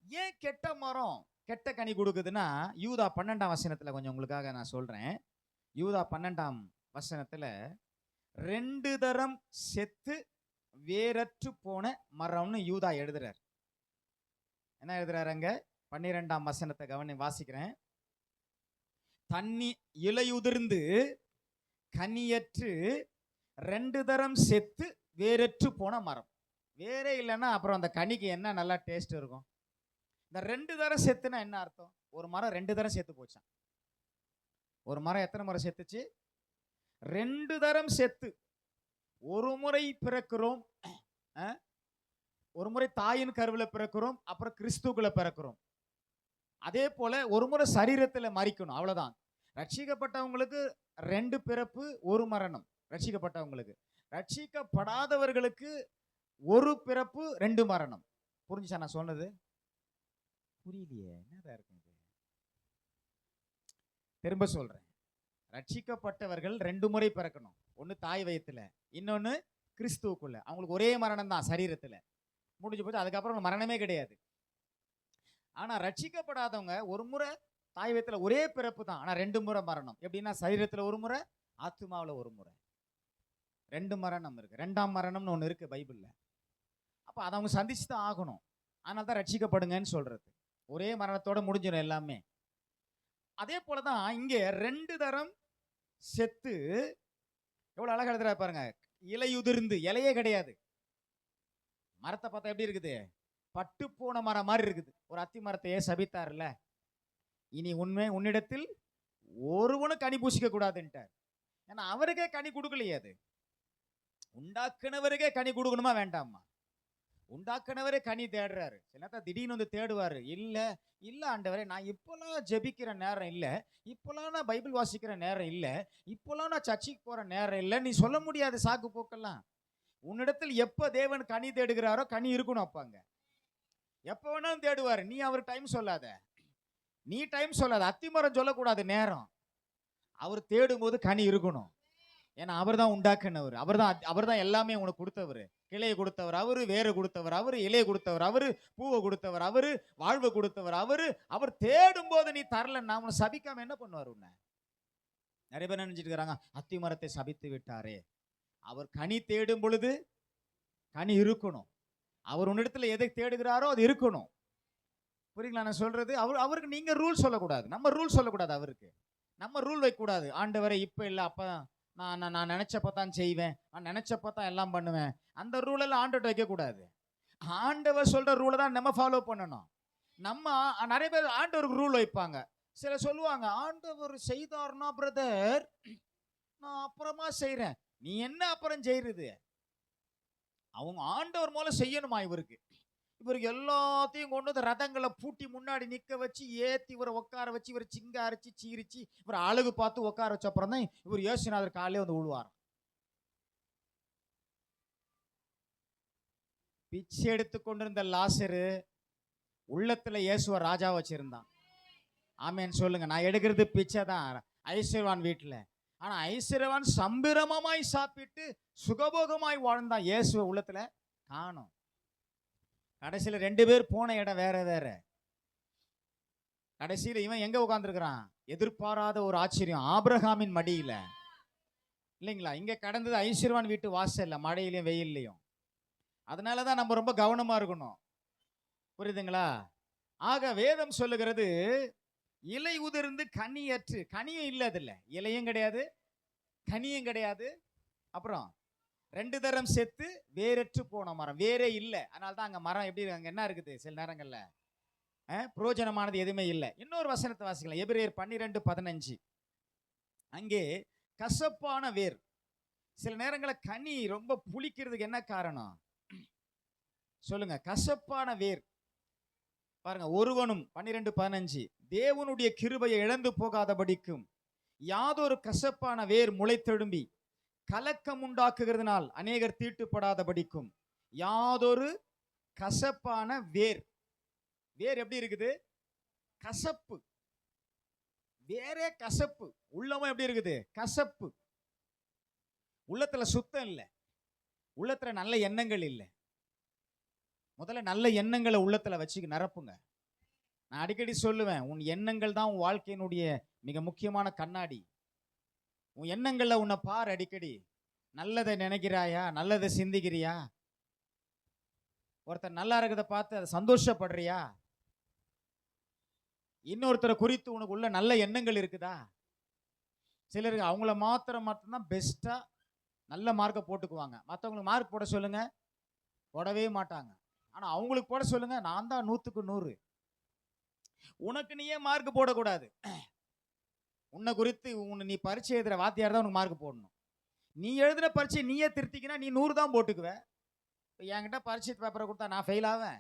ஏன் கெட்ட மரம் கெட்ட கனி கொடுக்குதுன்னா, யூதா 12ஆம் வசனத்துல கொஞ்சம் உங்களுக்காக நான் சொல்றேன். யூதா 12ஆம் வசனத்துல 2 தரம் செத்து வேரற்று போன மரம்னு யூதா எழுதுறார். என்ன எழுதுறாரு அங்க? 12ஆம் வசனத்தை கவனி வாசிக்கிறேன். தண்ணி இலையுதிர்ந்து கனியற்று 2 தரம் செத்து வேரற்று போன மரம். வேறே இல்லைன்னா அப்புறம் அந்த கனிக்கு என்ன நல்லா டேஸ்ட் இருக்கும்? இந்த 2 தரம் செத்துனா என்ன அர்த்தம்? ஒரு மரம் 2 தரம் செத்து போச்சாம். ஒரு மரம் எத்தனை முறை செத்துச்சு? 2 தரம் செத்து. ஒரு முறை பிறக்கிறோம், ஒரு முறை தாயின் கருவில பிறக்கிறோம், அப்புறம் கிறிஸ்துக்குள்ள பிறக்கிறோம். அதே போல ஒரு முறை சரீரத்தில் மரிக்கணும், அவ்வளவுதான். ரட்சிக்கப்பட்டவங்களுக்கு 2 பிறப்பு 1 மரணம். ரட்சிக்கப்பட்டவங்களுக்கு. ரட்சிக்கப்படாதவர்களுக்கு 1 பிறப்பு 2 மரணம். புரிஞ்சுச்சா நான் சொன்னது? புரியலையே, என்னதான் இருக்கு? திரும்ப சொல்றேன். ரட்சிக்கப்பட்டவர்கள் 2 முறை பிறக்கணும். ஒன்னு தாய் வயித்துல, இன்னொன்னு கிறிஸ்துவுக்குள்ள. அவங்களுக்கு ஒரே மரணம் தான் சரீரத்துல. முடிஞ்சு போச்சு, அதுக்கப்புறம் மரணமே கிடையாது. ஆனா ரட்சிக்கப்படாதவங்க ஒரு முறை தாய் வயித்துல ஒரே பிறப்பு தான், ஆனா 2 முறை மரணம். எப்படின்னா சரீரத்துல ஒரு முறை, ஆத்துமாவில் ஒரு முறை. 2 மரணம் இருக்கு. 2ஆம் மரணம்னு ஒன்று இருக்கு பைபிள்ல. அப்ப அதை அவங்க சந்திச்சு தான் ஆகணும். அதனால தான் ரட்சிக்கப்படுங்கன்னு சொல்றது. ஒரே மரணத்தோட முடிஞ்சிடும் எல்லாமே. அதே போலதான் இங்க 2 தரம் செத்து, எவ்வளவு அழகா எழுதுறா பாருங்க. இலையுதிர்ந்து, இலையே கிடையாது. மரத்தை பார்த்தா எப்படி இருக்குது? பட்டு போன மரம் மாதிரி இருக்குது. ஒரு அத்தி மரத்தையே சபித்தார்ல, இனி உன்னிடத்தில் ஒருவனும் கனி பூசிக்க கூடாதுன்ட்டார். ஏன்னா அவருக்கே கனி கொடுக்கலையே. அது உண்டாக்குனவருக்கே கனி கொடுக்கணுமா வேண்டாமா? உண்டாக்குனவரே கனி தேடுறாரு. சில திடீர்னு வந்து தேடுவாரு. இல்ல ஆண்டவரே, நான் இப்பெல்லாம் ஜெபிக்கிற நேரம் இல்லை, இப்பெல்லாம் நான் பைபிள் வாசிக்கிற நேரம் இல்லை, இப்பெல்லாம் நான் சர்ச்சைக்கு போற நேரம் இல்லை, நீ சொல்ல முடியாது சாக்கு போக்கெல்லாம். உன்னிடத்தில் எப்ப தேவன் கனி தேடுகிறாரோ கனி இருக்கணும். அப்பாங்க எப்ப வேணாலும் தேடுவாரு. நீ அவர் டைம் சொல்லாத, நீ டைம் சொல்லாத. அத்திமரம் சொல்லக்கூடாது நேரம். அவர் தேடும் போது கனி இருக்கணும். ஏன்னா அவர் தான் உண்டாக்குனவர், அவர் தான் எல்லாமே உனக்கு கொடுத்தவர். கிளையை கொடுத்தவர் அவரு, வேறு கொடுத்தவர் அவரு, இலையை கொடுத்தவர் அவரு, பூவை கொடுத்தவர் அவரு, வாழ்வை கொடுத்தவர் அவரு. அவர் தேடும் போது நீ தரல, நான் சபிக்காம என்ன பண்ணுவார் உன்னை? நிறைய பேர் நினைச்சிட்டு இருக்கிறாங்க, அத்தி மரத்தை சபித்து விட்டாரே. அவர் கனி தேடும் பொழுது கனி இருக்கணும். அவர் உன்னிடத்துல எதை தேடுகிறாரோ அது இருக்கணும். புரியுங்களா நான் சொல்றது? அவருக்கு நீங்க ரூல் சொல்லக்கூடாது, நம்ம ரூல் சொல்லக்கூடாது. அவருக்கு நம்ம ரூல் வைக்கக்கூடாது. ஆண்டவரை இப்ப இல்லை, அப்ப நான் நினைச்சப்பதான் செய்வேன், நான் நினைச்சப்பதான் எல்லாம் பண்ணுவேன். அந்த ரூல் எல்லாம் ஆண்டவர்கிட்ட வைக்க கூடாது. ஆண்டவர் சொல்ற ரூலை தான் நம்ம ஃபாலோ பண்ணணும். நம்ம நிறைய பேர் ஆண்டவருக்கு ரூல் வைப்பாங்க. சில சொல்லுவாங்க, ஆண்டவர் செய்தார்னா பிரதர் நான் அப்புறமா செய்யறேன். நீ என்ன அப்புறம் செய்யறது? அவங்க ஆண்டவர் மூலம் செய்யணுமா? இவருக்கு எல்லாத்தையும் கொண்டு வந்து ரதங்களை பூட்டி முன்னாடி நிக்க வச்சு ஏத்தி இவரை உட்கார வச்சு இவர் சிங்க அரைச்சி சீரிச்சு இவர் அழகு பார்த்து உட்கார வச்ச அப்புறம் தான் இவர் இயேசுநாதர் காலையிலே வந்து விழுவாராம். பிச்சை எடுத்து கொண்டிருந்த லாசரு உள்ளத்துல இயேசுவ ராஜா வச்சிருந்தான். ஆமேன்னு சொல்லுங்க. நான் எடுக்கிறது பிச்சை தான் ஐஸ்வர்வான் வீட்டுல. ஆனா ஐஸ்வர்வான் சம்பிரமமாய் சாப்பிட்டு சுகபோகமாய் வாழ்ந்தான். இயேசுவ உள்ளத்துல காணும். கடைசியில 2 பேர் போன இடம் வேற வேற. கடைசியில இவன் எங்க உட்கார்ந்துருக்கிறான்? எதிர்பாராத ஒரு ஆச்சரியம், ஆபிரகாமின் மடியில. இல்லைங்களா? இங்க கடந்தது ஐஸ்வர்வான் வீட்டு வாசல்ல, மழையிலையும் வெயில்லையும். அதனாலதான் நம்ம ரொம்ப கவனமா இருக்கணும். புரியுதுங்களா? ஆக வேதம் சொல்லுகிறது, இலை உதிர்ந்து கனியற்று, கனியும் இல்லை, அதுல இலையும் கிடையாது கனியும் கிடையாது. அப்புறம் 2 தரம் செத்து வேறற்று போன மரம், வேறே இல்லை. அதனால தான் அங்க மரம் எப்படி அங்க என்ன இருக்குது? சில நேரங்கள்ல பிரயோஜனமானது எதுவுமே இல்லை. இன்னொரு வசனத்தை வாசிக்கலாம், எபிரேயர் 12:15. அங்கே கசப்பான வேர். சில நேரங்களில் கனி ரொம்ப புளிக்கிறதுக்கு என்ன காரணம் சொல்லுங்க? கசப்பான வேர். பாருங்க, ஒருவனும் 12:15 தேவனுடைய கிருபையை இழந்து போகாதபடிக்கும் யாதொரு கசப்பான வேர் முளைத்தெழும்பி கலக்கம் உண்டாக்குகிறதுனால் அநேகர் தீட்டுப்படாதபடிக்கும் யாதொரு கசப்பான வேர். வேர் எப்படி இருக்குது? கசப்பு. வேறே கசப்பு. உள்ளமும் எப்படி இருக்குது? கசப்பு. உள்ளத்துல சுத்தம் இல்லை, உள்ளத்துல நல்ல எண்ணங்கள் இல்லை. முதல்ல நல்ல எண்ணங்களை உள்ளத்துல வச்சு நிரப்புங்க. நான் அடிக்கடி சொல்லுவேன், உன் எண்ணங்கள் தான் உன் வாழ்க்கையினுடைய மிக முக்கியமான கண்ணாடி. உன் எண்ணங்கள்ல உன்னை பார். அடிக்கடி நல்லதை நினைக்கிறாயா? நல்லதை சிந்திக்கிறியா? ஒருத்தர் நல்லா இருக்கிறத பார்த்து அதை சந்தோஷப்படுறியா? இன்னொருத்தரை குறித்து உனக்கு உள்ள நல்ல எண்ணங்கள் இருக்குதா? சிலருக்கு அவங்கள மட்டும்தான் பெஸ்டா நல்ல மார்க்கை போட்டுக்குவாங்க. மற்றவங்களுக்கு மார்க் போட சொல்லுங்க, போடவே மாட்டாங்க. ஆனா அவங்களுக்கு போட சொல்லுங்க, நான் தான் 100க்கு 100. உனக்கு நீயே மார்க் போடக்கூடாது. உன்னை குறித்து நீ பரீட்சை எழுதுற வாத்தியார் தான் உனக்கு மார்க் போடணும். நீ எழுதுன பரீட்சை நீயே திருத்திக்கினா நீ 100 தான் போட்டுக்குவ. என்கிட்ட பரீட்சை பேப்பரை கொடுத்தா நான் ஃபெயில் ஆவேன்?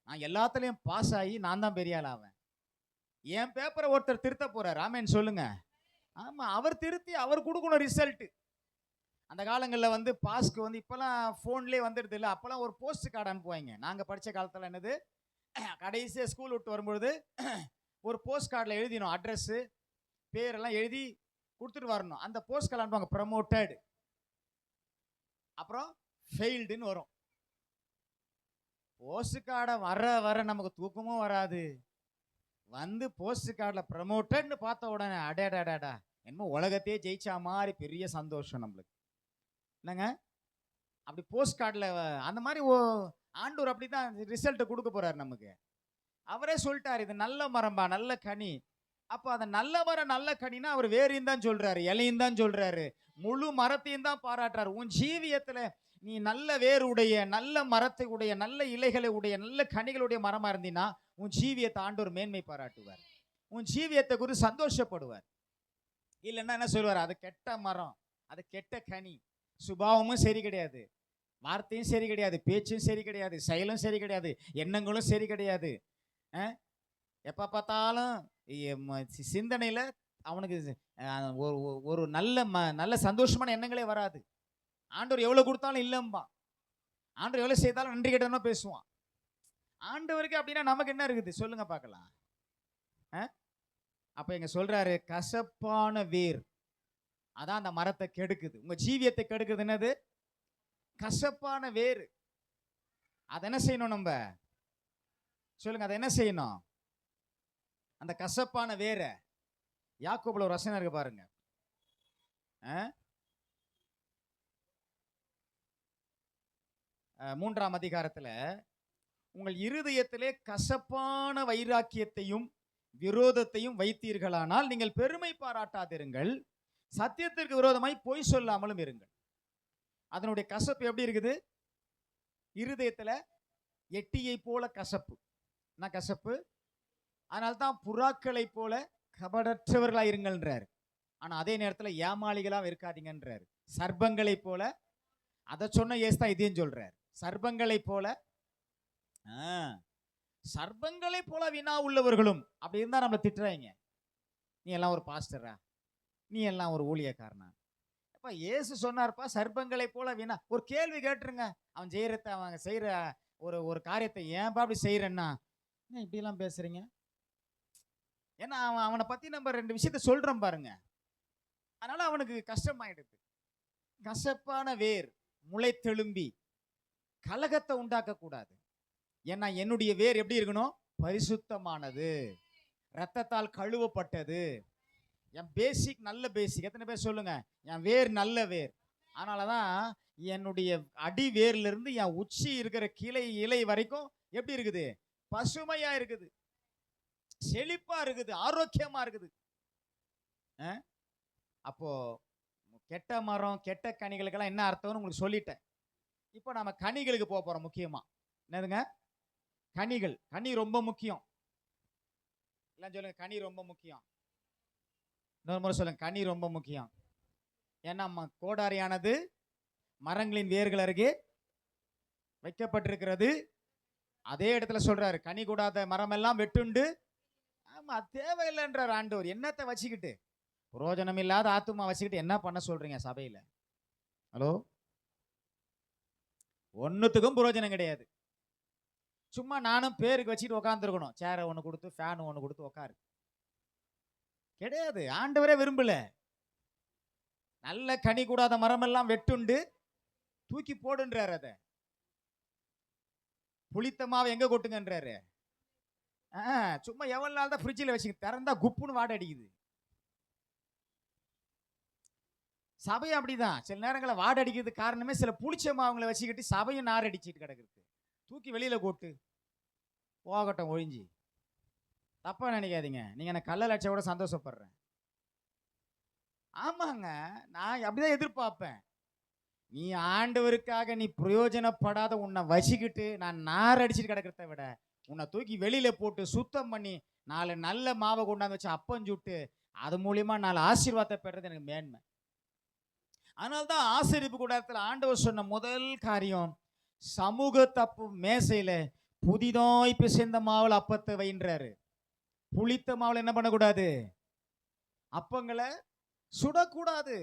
நான் எல்லாத்துலயும் பாஸ் ஆகி நான் தான் பெரிய ஆள் ஆவேன். என் பேப்பரை ஒருத்தர் திருத்த போறாரு, ஆமேன்னு சொல்லுங்க. ஆமா, அவர் திருத்தி அவர் கொடுக்கணும் ரிசல்ட். அந்த காலங்களில் வந்து பாஸ்க்கு வந்து இப்பெல்லாம் ஃபோன்லேயே வந்துடுது இல்லை, அப்பெல்லாம் ஒரு போஸ்ட் கார்டு அனுப்புவாங்க. நாங்கள் படித்த காலத்தில் என்னது, கடைசியாக ஸ்கூல் விட்டு வரும்பொழுது ஒரு போஸ்ட் கார்டில் எழுதினோம், அட்ரஸ்ஸு பேரெல்லாம் எழுதி கொடுத்துட்டு வரணும். அந்த போஸ்ட் கார்டு அனுப்புவாங்க, ப்ரமோட்டட், அப்புறம் ஃபெயில்டுன்னு வரும். போஸ்ட் கார்டை வர வர நமக்கு தூக்கமும் வராது. வந்து போஸ்ட் கார்டில் ப்ரமோட்டட்னு பார்த்த உடனே அடேடாடாடா, என்னமோ உலகத்தையே ஜெயிச்சா மாதிரி பெரிய சந்தோஷம் நம்மளுக்கு என்னங்க. அப்படி போஸ்ட் கார்டில் அந்த மாதிரி ஆண்டவர் அப்படி தான் ரிசல்ட்டை கொடுக்க போறாரு நமக்கு. அவரே சொல்லிட்டார், இது நல்ல மரம்பா, நல்ல கனி. அப்போ அந்த நல்ல மரம் நல்ல கனினா அவர் வேறையும் தான் சொல்றாரு, இலையும் தான் சொல்றாரு, முழு மரத்தையும் தான் பாராட்டுறாரு. உன் ஜீவியத்தில் நீ நல்ல வேருடைய, நல்ல மரத்தை உடைய, நல்ல இலைகளை உடைய, நல்ல கனிகளுடைய மரமா இருந்தீன்னா உன் ஜீவியத்தை ஆண்டவர் மேன்மை பாராட்டுவார், உன் ஜீவியத்தை குறித்து சந்தோஷப்படுவார். இல்லைன்னா என்ன சொல்லுவார், அது கெட்ட மரம், அது கெட்ட கனி, சுபாவமும் சரி கிடையாது, வார்த்தையும் சரி கிடையாது, பேச்சும் சரி கிடையாது, செயலும் சரி கிடையாது, எண்ணங்களும் சரி கிடையாது. எப்போ பார்த்தாலும் சிந்தனையில் அவனுக்கு ஒரு நல்ல சந்தோஷமான எண்ணங்களே வராது. ஆண்டவர் எவ்வளோ கொடுத்தாலும் இல்லைம்பா, ஆண்டவர் எவ்வளோ செய்தாலும் நன்றி கேட்டோம்னா பேசுவான். ஆண்டவருக்கு அப்படின்னா நமக்கு என்ன இருக்குது சொல்லுங்க பார்க்கலாம். அப்போ எங்க சொல்றாரு, கசப்பான வேர் அதான் அந்த மரத்தை கெடுக்குது, உங்க ஜீவியத்தை கெடுக்குது. என்னது? கசப்பான வேர். அதை என்ன செய்யணும் நம்ம சொல்லுங்க, அதை என்ன செய்யணும்? அந்த கசப்பான வேற யாக்கோபுல ஒரு வசனம் இருக்கு பாருங்க. 3ஆம் அதிகாரத்துல, உங்கள் இருதயத்திலே கசப்பான வைராக்கியத்தையும் விரோதத்தையும் வைத்தீர்களானால் நீங்கள் பெருமை பாராட்டாதிருங்கள், சத்தியத்திற்கு விரோதமாய் பொய் சொல்லாமலும் இருங்கள். அதனுடைய கசப்பு எப்படி இருக்குது? இருதயத்துல எட்டியை போல கசப்பு. என்ன கசப்பு? அதனால்தான் புறாக்களை போல கபடற்றவர்களா இருங்கள்ன்றார். ஆனா அதே நேரத்தில் ஏமாளிகளா இருக்காதீங்கன்றார். சர்ப்பங்களை போல, அதை சொன்ன இயேசு தான் இதையும் சொல்றார், சர்ப்பங்களை போல, சர்ப்பங்களை போல வினா உள்ளவர்களும். அப்படி இருந்தா நம்ம திட்டுறாங்க, நீ எல்லாம் ஒரு பாஸ்டரா, நீ எல்லாம் ஒரு ஊழியக்காரனா? அப்ப இயேசு சொன்னார்ப்பா, சர்ப்பங்களை போல வினா. ஒரு கேள்வி கேட்டுருங்க, அவன் செய்யறத, அவங்க செய்யற ஒரு காரியத்தை ஏன்பா அப்படி செய்யறேன்னா இப்படி எல்லாம் பேசுறீங்க? ஏன்னா அவனை பத்தி நம்ம 2 விஷயத்த சொல்றோம் பாருங்க, அதனால அவனுக்கு கஷ்டமாயிடுது. கசப்பான வேர் முளை தெளும்பி கலகத்தை உண்டாக்க கூடாது. ஏன்னா என்னுடைய வேர் எப்படி இருக்கணும்? பரிசுத்தமானது, ரத்தத்தால் கழுவப்பட்டது. என் பேசிக் நல்ல பேசிக். எத்தனை பேர் சொல்லுங்க, என் வேர் நல்ல வேர். அதனாலதான் என்னுடைய அடி வேர்ல இருந்து என் உச்சி இருக்கிற கிளை இலை வரைக்கும் எப்படி இருக்குது? பசுமையா இருக்குது, செழிப்பா இருக்குது, ஆரோக்கியமா இருக்குது. அப்போ கெட்ட மரம் கெட்ட கனிகளுக்கெல்லாம் என்ன அர்த்தம்னு உங்களுக்கு சொல்லிட்டேன். இப்போ நம்ம கனிகளுக்கு போக போறோம். முக்கியமா என்னதுங்க? கனிகள். கனி ரொம்ப முக்கியம். எல்லாம் சொல்லுங்க, கனி ரொம்ப முக்கியம். இன்னொரு முறை சொல்லுங்க, கனி ரொம்ப முக்கியம். ஏன்னா கோடாரியானது மரங்களின் வேர்கள் அருகே வைக்கப்பட்டிருக்கிறது. அதே இடத்துல சொல்றாரு, கனி கூடாத மரம் எல்லாம் வெட்டுண்டு. ஆமா, தேவையில்லைன்றார் ஆண்டவர். என்னத்தை வச்சுக்கிட்டு, புரோஜனம் இல்லாத ஆத்துமா வச்சுக்கிட்டு என்ன பண்ண சொல்றீங்க சபையில? ஹலோ, ஒன்னுத்துக்கும் புரோஜனம் கிடையாது. சும்மா நானும் பேருக்கு வச்சுட்டு உட்காந்துருக்கணும், சேரை ஒன்று கொடுத்து ஃபேன் ஒன்று கொடுத்து உட்காரு. கிடையாது, ஆண்டவரே விரும்பல. நல்ல கனி கூடாத மரம் எல்லாம் வெட்டுண்டு தூக்கி போடுன்றார். அதை புளித்தமாவை எங்க கொட்டுங்கன்றாரு. சும்மா எவ்வளவு நாள் தான் ஃப்ரிட்ஜில் வச்சு திறந்தா குப்புன்னு வாடை அடிக்குது. சபை அப்படிதான் சில நேரங்களில் வாடை அடிக்கிறது காரணமே சில புளிச்ச மாவுங்களை வச்சுக்கிட்டு சபையும் நார் அடிச்சுட்டு கிடக்குது. தூக்கி வெளியில போட்டு போகட்டும் ஒழிஞ்சி. தப்பா நினைக்காதீங்க, நீங்க எனக்கு கல்ல லட்சம் கூட சந்தோஷப்படுறேன். ஆமாங்க, நான் அப்படிதான் எதிர்பார்ப்பேன். நீ ஆண்டவருக்காக நீ பிரயோஜனப்படாத உன்னை வச்சுக்கிட்டு நான் நார் அடிச்சுட்டு கிடக்கிறத விட உன்னை தூக்கி வெளியில போட்டு சுத்தம் பண்ணி 4 நல்ல மாவை கொண்டாந்து வச்சு அப்பம் சுட்டு அது மூலியமா 4 ஆசீர்வாதத்தை பெறது எனக்கு மேன்மை. அதனால்தான் ஆசரிப்பு கூடாரத்தில் ஆண்டவர் சொன்ன முதல் காரியம், சமூக தப்பு மேசையில புதிதாய் பிசைந்த மாவுல அப்பத்தை வைன்றாரு. புளித்த மாவுல என்ன பண்ணக்கூடாது? அப்பங்களை சுடக்கூடாது.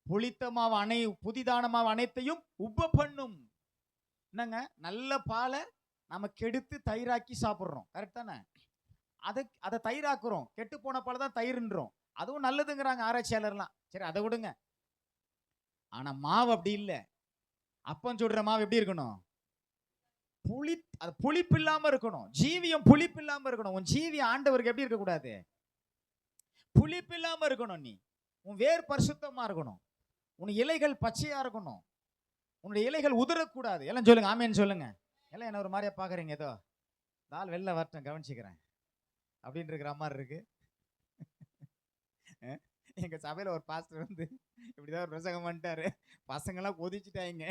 புளித்த மாவு புதிதான மாவு அனைத்தையும் உப்ப பண்ணும். என்னங்க, நல்ல பாலை நம்ம கெடுத்து தயிராக்கி சாப்பிட்றோம், கரெக்ட் தானே? அதை தயிராக்குறோம். கெட்டு போன பாலை தான் தயிர்ன்றோம். அதுவும் நல்லதுங்கிறாங்க ஆராய்ச்சியாளர்லாம். சரி, அதை விடுங்க. ஆனா மாவு அப்படி இல்லை. அப்பம் சுடுற மாவு எப்படி இருக்கணும்? அது புளிப்பு இல்லாம இருக்கணும். ஜீவியம் புளிப்பு இல்லாம இருக்கணும். உன் ஜீவியம் ஆண்டவருக்கு எப்படி இருக்கக்கூடாது? புளிப்பு இல்லாம இருக்கணும். நீ உன் வேர் பரிசுத்தமா இருக்கணும். உன் இலைகள் பச்சையா இருக்கணும். உன்னுடைய இலைகள் உதிரக்கூடாது. எல்லாம் சொல்லுங்க, ஆமேன்னு சொல்லுங்க. எல்லாம் என்ன ஒரு மாதிரியா பாக்குறீங்க? ஏதோ தாள் வெளில வரட்டும், கவனிச்சுக்கிறேன் அப்படின்னு இருக்கிற மாதிரி இருக்கு. எங்க சபையில ஒரு பாஸ்டர் வந்து இப்படிதான் ஒரு பிரசங்கம் பண்ணிட்டாரு. பசங்கெல்லாம் கொதிச்சுட்டாங்க.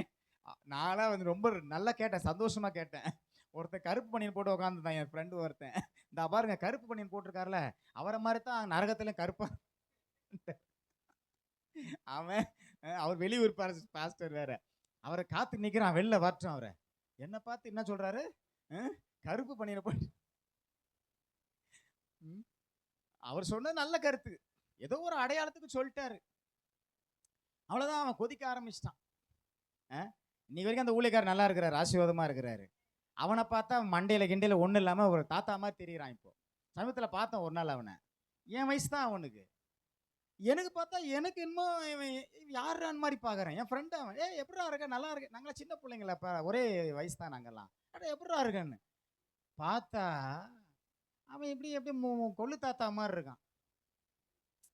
நான்லாம் வந்து ரொம்ப நல்லா கேட்டேன், சந்தோஷமா கேட்டேன். ஒருத்தன் கருப்பு பனியன் போட்டு உட்காந்துதான், என் ஃப்ரெண்டு ஒருத்தன். இந்த பாருங்க, கருப்பு பனியன் போட்டிருக்காருல, அவரை மாதிரி தான் நரகத்திலும் கருப்பா. அவன் அவர் வெளியூர் பாஸ்டர் வேற. அவரை காத்து நிக்கிறான், வெளில வரட்டும். அவரை என்ன பார்த்து என்ன சொல்றாரு? கருப்பு பனியனை போட்டு. அவர் சொன்ன நல்ல கருத்து, ஏதோ ஒரு அடையாளத்துக்கு சொல்லிட்டாரு. அவ்வளவுதான், அவன் கொதிக்க ஆரம்பிச்சிட்டான். இன்னைக்கு வரைக்கும் அந்த ஊழியக்காரர் நல்லா இருக்கிறாரு, ஆசீர்வாதமா இருக்கிறாரு. அவனை பார்த்தா மண்டையில கிண்டையில ஒன்றும் இல்லாம ஒரு தாத்தா மாதிரி தெரியுறான். இப்போ சமயத்தில் பார்த்தோம் ஒரு நாள் அவனை. என் வயசு தான் அவனுக்கு. எனக்கு பார்த்தா எனக்கு இன்னும் யாருன்னு மாதிரி பார்க்குறேன். என் ஃப்ரெண்டு அவன், எப்படா இருக்க, நல்லா இருக்க. நாங்களாம் சின்ன பிள்ளைங்கள, இப்போ ஒரே வயசு தான் நாங்கள்லாம். எப்படா இருக்கன்னு பார்த்தா அவன் எப்படி கொள்ளு தாத்தா மாதிரி இருக்கான்.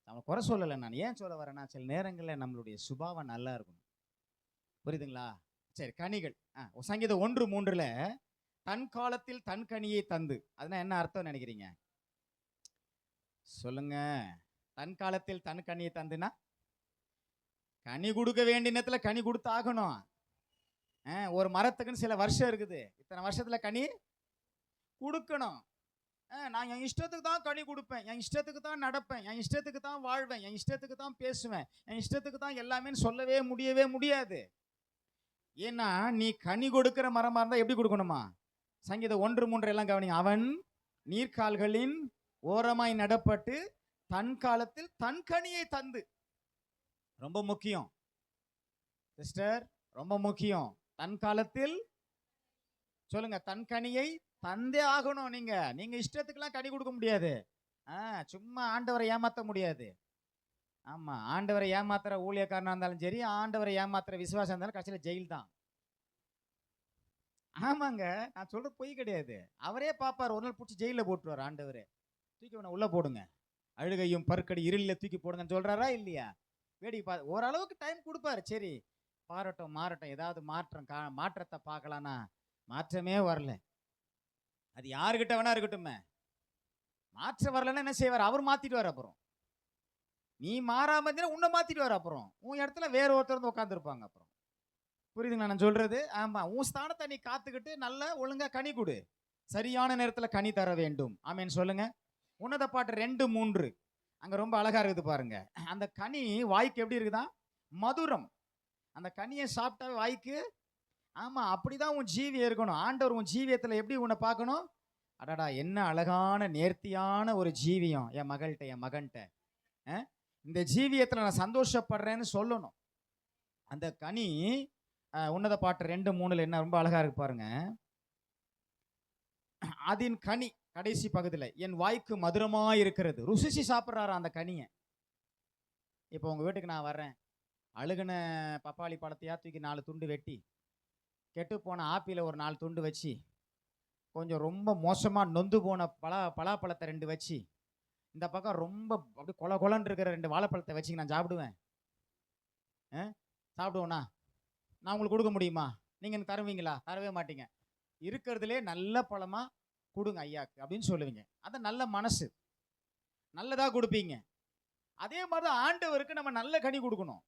அவன் குறை சொல்லலை. நான் ஏன் சொல்ல வரேன்னா, சில நேரங்களில் நம்மளுடைய சுபாவம் நல்லா இருக்கணும். புரியுதுங்களா? சரி, கனிகள். சங்கீதம் 1:3 தன் காலத்தில் தன் கனியை தந்து, அதுனா என்ன அர்த்தம் நினைக்கிறீங்க? சொல்லுங்க. தன் காலத்தில் தன் கனியை தந்துனா கனி கொடுக்க வேண்டிய நேரத்துல கனி கொடுத்து ஆகணும். ஒரு மரத்துக்குன்னு சில வருஷம் இருக்குது. இத்தனை வருஷத்துல கனி கொடுக்கணும். நான் என் இஷ்டத்துக்கு தான் கனி கொடுப்பேன், என் இஷ்டத்துக்கு தான் நடப்பேன், என் இஷ்டத்துக்கு தான் வாழ்வேன், என் இஷ்டத்துக்கு தான் பேசுவேன், என் இஷ்டத்துக்கு தான் எல்லாமே சொல்லவே முடியாது. ஏன்னா நீ கனி கொடுக்கிற மரமா இருந்தா எப்படி கொடுக்கணுமா? சங்கீதம் 1:3 எல்லாம் கவனிங்க. அவன் நீர்க்கால்களின் ஓரமாய் நடப்பட்டு தன் காலத்தில் தன் கனியை தந்து. ரொம்ப முக்கியம் சிஸ்டர், ரொம்ப முக்கியம். தன் காலத்தில், சொல்லுங்க, தன் கனியை தந்தே ஆகணும். நீங்க இஷ்டத்துக்குலாம் கனி கொடுக்க முடியாது. சும்மா ஆண்டவரை ஏமாத்த முடியாது. ஆமா, ஆண்டவரை ஏமாத்துற ஊழியக்காரனா இருந்தாலும் சரி, ஆண்டவரை ஏமாத்துற விசுவாசம் இருந்தாலும் கடைசியில் ஜெயில் தான். ஆமாங்க, நான் சொல்றது பொய் கிடையாது. அவரே பாப்பார், ஒரு நாள் பிடிச்சி ஜெயில போட்டுருவார் ஆண்டவரே. தூக்கி உன்னை உள்ள போடுங்க, அழுகையும் பருக்கடி இருளில் தூக்கி போடுங்கன்னு சொல்றாரா இல்லையா? வேடிக்கை ஓரளவுக்கு டைம் கொடுப்பாரு. சரி, பாரட்டும் மாறட்டும், ஏதாவது மாற்றத்தை பார்க்கலான்னா மாற்றமே வரல. அது யாருக்கிட்ட வேணா இருக்கட்டுமே, மாற்றம் வரலன்னா என்ன செய்வார்? அவர் மாத்திடுவார். அப்புறம் நீ மாறாம இருந்தீங்கன்னா உன்னை மாத்திடுவார். அப்புறம் உன் இடத்துல வேற ஒருத்தர் வந்து உட்காந்துருப்பாங்க. அப்புறம் புரியுதுங்களா நான் சொல்றது? ஆமா, உன் ஸ்தானத்தை நீ காத்துக்கிட்டு நல்ல ஒழுங்கா கனி கொடு. சரியான நேரத்தில் கனி தர வேண்டும். ஆமேன்னு சொல்லுங்க. உன்னத பாட்டு 2:3 அங்க ரொம்ப அழகா இருக்குது பாருங்க. அந்த கனி வாய்க்கு எப்படி இருக்குதா? மதுரம். அந்த கனியை சாப்பிட்டா வாய்க்கு. ஆமா, அப்படிதான் உன் ஜீவியம் இருக்கணும். ஆண்டவர் உன் ஜீவியத்துல எப்படி உன்னை பார்க்கணும்? அடடா, என்ன அழகான நேர்த்தியான ஒரு ஜீவியம் என் மகள்கிட்ட, என் மகன்கிட்ட. இந்த ஜீவியத்துல நான் சந்தோஷப்படுறேன்னு சொல்லணும். அந்த கனி உன்னத பாட்டு 2:3 என்ன ரொம்ப அழகா இருக்கு பாருங்க. அதன் கனி கடைசி பகுதியில் என் வாய்க்கு மதுரமா இருக்கிறது. ருசிச்சு சாப்பிட்றாரு அந்த கனியை. இப்போ உங்க வீட்டுக்கு நான் வர்றேன், அழுகுன பப்பாளி பழத்தையா தூக்கி 4 துண்டு வெட்டி, கெட்டு போன ஆப்பிள ஒரு 4 துண்டு வச்சு, கொஞ்சம் ரொம்ப மோசமா நொந்து போன பலாப்பழத்தை 2 வச்சு, இந்த பக்கம் ரொம்ப அப்படி கொலன்னு இருக்கிற 2 வாழைப்பழத்தை வச்சு நான் சாப்பிடுவேன். சாப்பிடுவோண்ணா? நான் உங்களுக்கு கொடுக்க முடியுமா? நீங்க எனக்கு தருவீங்களா? தரவே மாட்டீங்க. இருக்கிறதுலே நல்ல பழமா கொடுங்க ஐயாக்கு அப்படின்னு சொல்லுவீங்க. அதான் நல்ல மனசு, நல்லதா கொடுப்பீங்க. அதே மாதிரி ஆண்டவருக்கு நம்ம நல்ல கனி கொடுக்கணும்.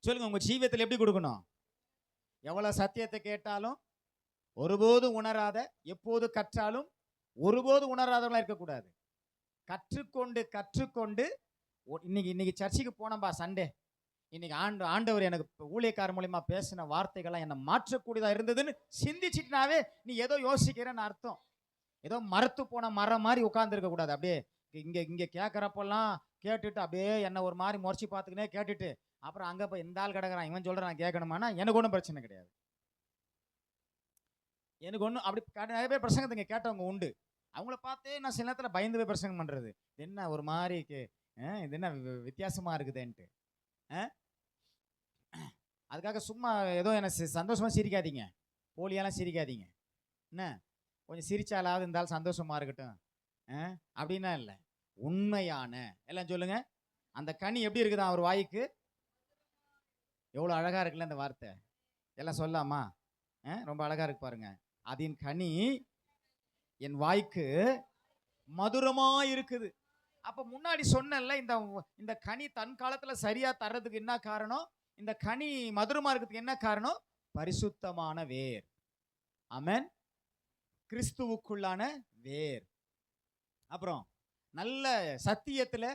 சொல்லுங்க, உங்க ஜீவியத்தில் எப்படி கொடுக்கணும்? எவ்வளவு சத்தியத்தை கேட்டாலும் ஒருபோதும் உணராத, எப்போது கற்றாலும் ஒருபோது உணராதவங்களா இருக்கக்கூடாது. கற்றுக்கொண்டு கற்றுக்கொண்டு இன்னைக்கு சர்ச்சுக்கு போனப்பா சண்டே, இன்னைக்கு ஆண்டவர் எனக்கு ஊழியக்காரர் மூலியமா பேசின வார்த்தைகள்லாம் என்ன மாற்றக்கூடியதா இருந்ததுன்னு சிந்திச்சிட்டுனாவே நீ ஏதோ யோசிக்கிறேன்னு அர்த்தம். ஏதோ மரத்து போன மரம் மாதிரி உட்கார்ந்து இருக்க கூடாது. அப்படியே இங்க இங்க கேட்கறப்பெல்லாம் கேட்டுட்டு அப்படியே என்ன ஒரு மாதிரி முறைச்சி பார்த்துக்கினே கேட்டுட்டு அப்புறம் அங்க போய் இந்த ஆள் கிடக்குறான் இவன் சொல்றான் நான் கேட்கணுமானா எனக்கு ஒன்றும் பிரச்சனை கிடையாது. எனக்கு ஒன்றும் அப்படி நிறைய பேர் பிரசங்கத்துங்க கேட்டவங்க உண்டு. அவங்கள பார்த்தே நான் சில நேரத்தில் பயந்து போய் பிரசங்கம் பண்றது. என்ன ஒரு மாதிரி இது என்ன வித்தியாசமா இருக்குதுன்ட்டு. அதுக்காக சும்மா ஏதோ என்ன சந்தோஷமா சிரிக்காதீங்க, போலியெல்லாம் சிரிக்காதீங்க. என்ன கொஞ்சம் சிரிச்சாலாவது இருந்தாலும் சந்தோஷமா இருக்கட்டும் அப்படின்னா இல்லை. உண்மையான எல்லாம் சொல்லுங்க, அந்த கனி எப்படி இருக்குதா அவர் வாய்க்கு? எவ்வளோ அழகா இருக்குல்ல அந்த வார்த்தை. எல்லாம் சொல்லாமா? ரொம்ப அழகா இருக்கு பாருங்க. அதன் கனி என் வாய்க்கு மதுரமா இருக்குது. அப்ப முன்னாடி சொன்னல இந்த கனி தன் காலத்துல சரியா தர்றதுக்கு என்ன காரணம்? இந்த கனி மதுரமா இருக்கிறதுக்கு என்ன காரணம்? பரிசுத்தமான வேர். ஆமென். கிறிஸ்துவுக்குள்ளான வேர். அப்புறம் நல்ல சத்தியத்துல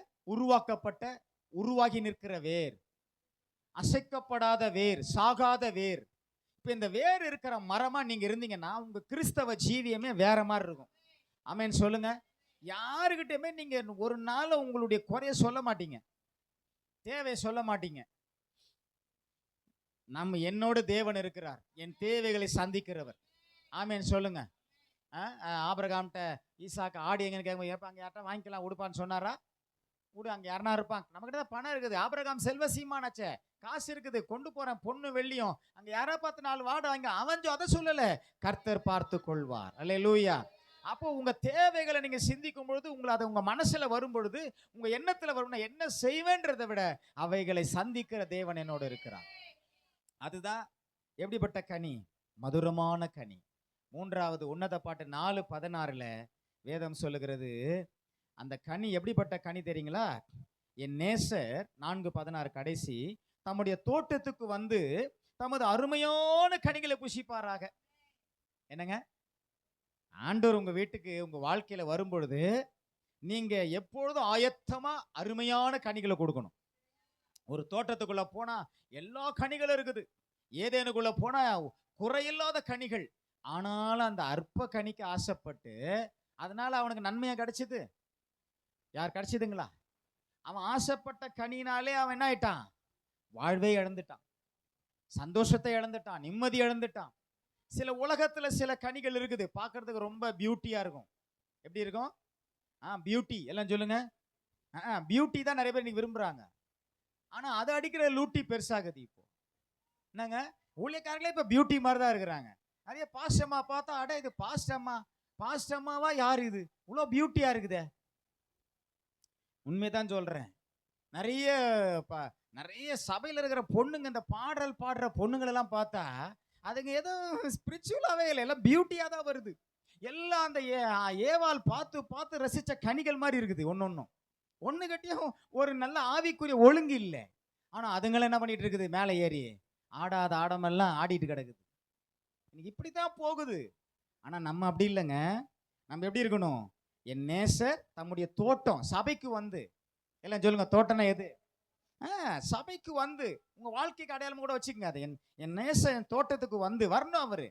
உருவாகி நிற்கிற வேர், அசைக்கப்படாத வேர், சாகாத வேர். இப்ப இந்த வேர் இருக்கிற மரமா நீங்க இருந்தீங்கன்னா உங்க கிறிஸ்தவ ஜீவியமே வேற மாதிரி இருக்கும். ஆமென் சொல்லுங்க. யாருகிட்டயுமே நீங்க ஒரு நாள் உங்களுடைய குறைய சொல்ல மாட்டீங்க, தேவையை சொல்ல மாட்டீங்க. நம்ம என்னோட தேவன் இருக்கிறார், என் தேவைகளை சந்திக்கிறவர். ஆமென் சொல்லுங்க. ஆபிரகாம்கிட்ட ஈசாக்கு ஆடு எங்கன்னு கேட்க, அங்க யார்ட்ட வாங்கிக்கலாம் உடுப்பான்னு சொன்னாரா? விடு, அங்க யாருனா இருப்பாங்க. நம்ம கிட்ட பணம் இருக்குது. ஆபிரகாம் செல்வ சீமானாச்சே, காசு இருக்குது, கொண்டு போறேன் பொண்ணு வெள்ளியும். அங்க யாரா பார்த்து 4 வாடு வாங்க அவன் அதை சொல்லல, கர்த்தர் பார்த்து கொள்வார். அல்லேலூயா. அப்போ உங்க தேவைகளை நீங்க சிந்திக்கும் பொழுது, உங்க மனசுல வரும் பொழுது, உங்க எண்ணத்துல வரும், என்ன செய்வேன்றதை விட அவைகளை சந்திக்கிற தேவன் என்னோட இருக்கிறார். அதுதான் எப்படிப்பட்ட கனி? மதுரமான கனி. 3வது உன்னத பாட்டு 4:16 வேதம் சொல்லுகிறது, அந்த கனி எப்படிப்பட்ட கனி தெரியுங்களா? என் நேசர் 4:16 கடைசி, தம்முடைய தோட்டத்துக்கு வந்து தமது அருமையான கனிகளை புசிப்பாராக. என்னங்க, ஆண்டவர் உங்க வீட்டுக்கு உங்க வாழ்க்கையில வரும் பொழுது நீங்க எப்பொழுதும் ஆயத்தமா அருமையான கனிகளை கொடுக்கணும். ஒரு தோட்டத்துக்குள்ள போனா எல்லா கனிகளும் இருக்குது, ஏதேனுக்குள்ள போனா குறையில்லாத கனிகள். ஆனாலும் அந்த அற்ப கனிக்கு ஆசைப்பட்டு அதனால அவனுக்கு நன்மையா கிடைச்சது? யார் கிடைச்சதுங்களா? அவன் ஆசைப்பட்ட கனினாலே அவன் என்ன ஆயிட்டான்? வாழ்வை இழந்துட்டான், சந்தோஷத்தை இழந்துட்டான், நிம்மதி இழந்துட்டான். சில உலகத்துல சில கனிகள் இருக்குது, பார்க்கறதுக்கு ரொம்ப பியூட்டியா இருக்கும். எப்படி இருக்கும்? பியூட்டி. எல்லாம் சொல்லுங்க. பியூட்டி தான் நிறைய பேர் இன்னைக்கு விரும்புறாங்க. ஆனா அதை அடிக்கிற லூட்டி பெருசாகுது. இப்போ என்னங்க, ஊழியக்காரங்களே இப்ப பியூட்டி மாதிரி தான் இருக்கிறாங்க. நிறைய பாஸ்டம்மா பார்த்தா, அட இது பாஸ்டம்மாவா யாரு இது, இவ்வளோ பியூட்டியா இருக்குதே. உண்மைதான் சொல்றேன். நிறைய சபையில் இருக்கிற பொண்ணுங்க, இந்த பாடல் பாடுற பொண்ணுங்களெல்லாம் பார்த்தா அதுங்க ஏதோ ஸ்பிரிச்சுவலாவே இல்லை, எல்லாம் பியூட்டியா தான் வருது. எல்லாம் அந்த ஏவாள் பார்த்து பார்த்து ரசிச்ச கனிகள் மாதிரி இருக்குது. ஒன்னு கட்டியும் ஒரு நல்ல ஆவிக்குரிய ஒழுங்கு இல்லை. ஆனா அதுங்களை என்ன பண்ணிட்டு இருக்குது? மேலே ஏறி ஆடாத ஆடமெல்லாம் ஆடிட்டு கிடக்குது. இப்படித்தான் போகுது. ஆனா நம்ம அப்படி இல்லைங்க. நம்ம எப்படி இருக்கணும்? என் நேசர் தம்முடைய தோட்டம் சபைக்கு வந்து, எல்லாம் சொல்லுங்க, தோட்டம்னா எது? சபைக்கு வந்து உங்க வாழ்க்கைக்கு அடையாளம் கூட வச்சுக்கங்க. அது என் நேசர் என் தோட்டத்துக்கு வந்து வரணும். அவரு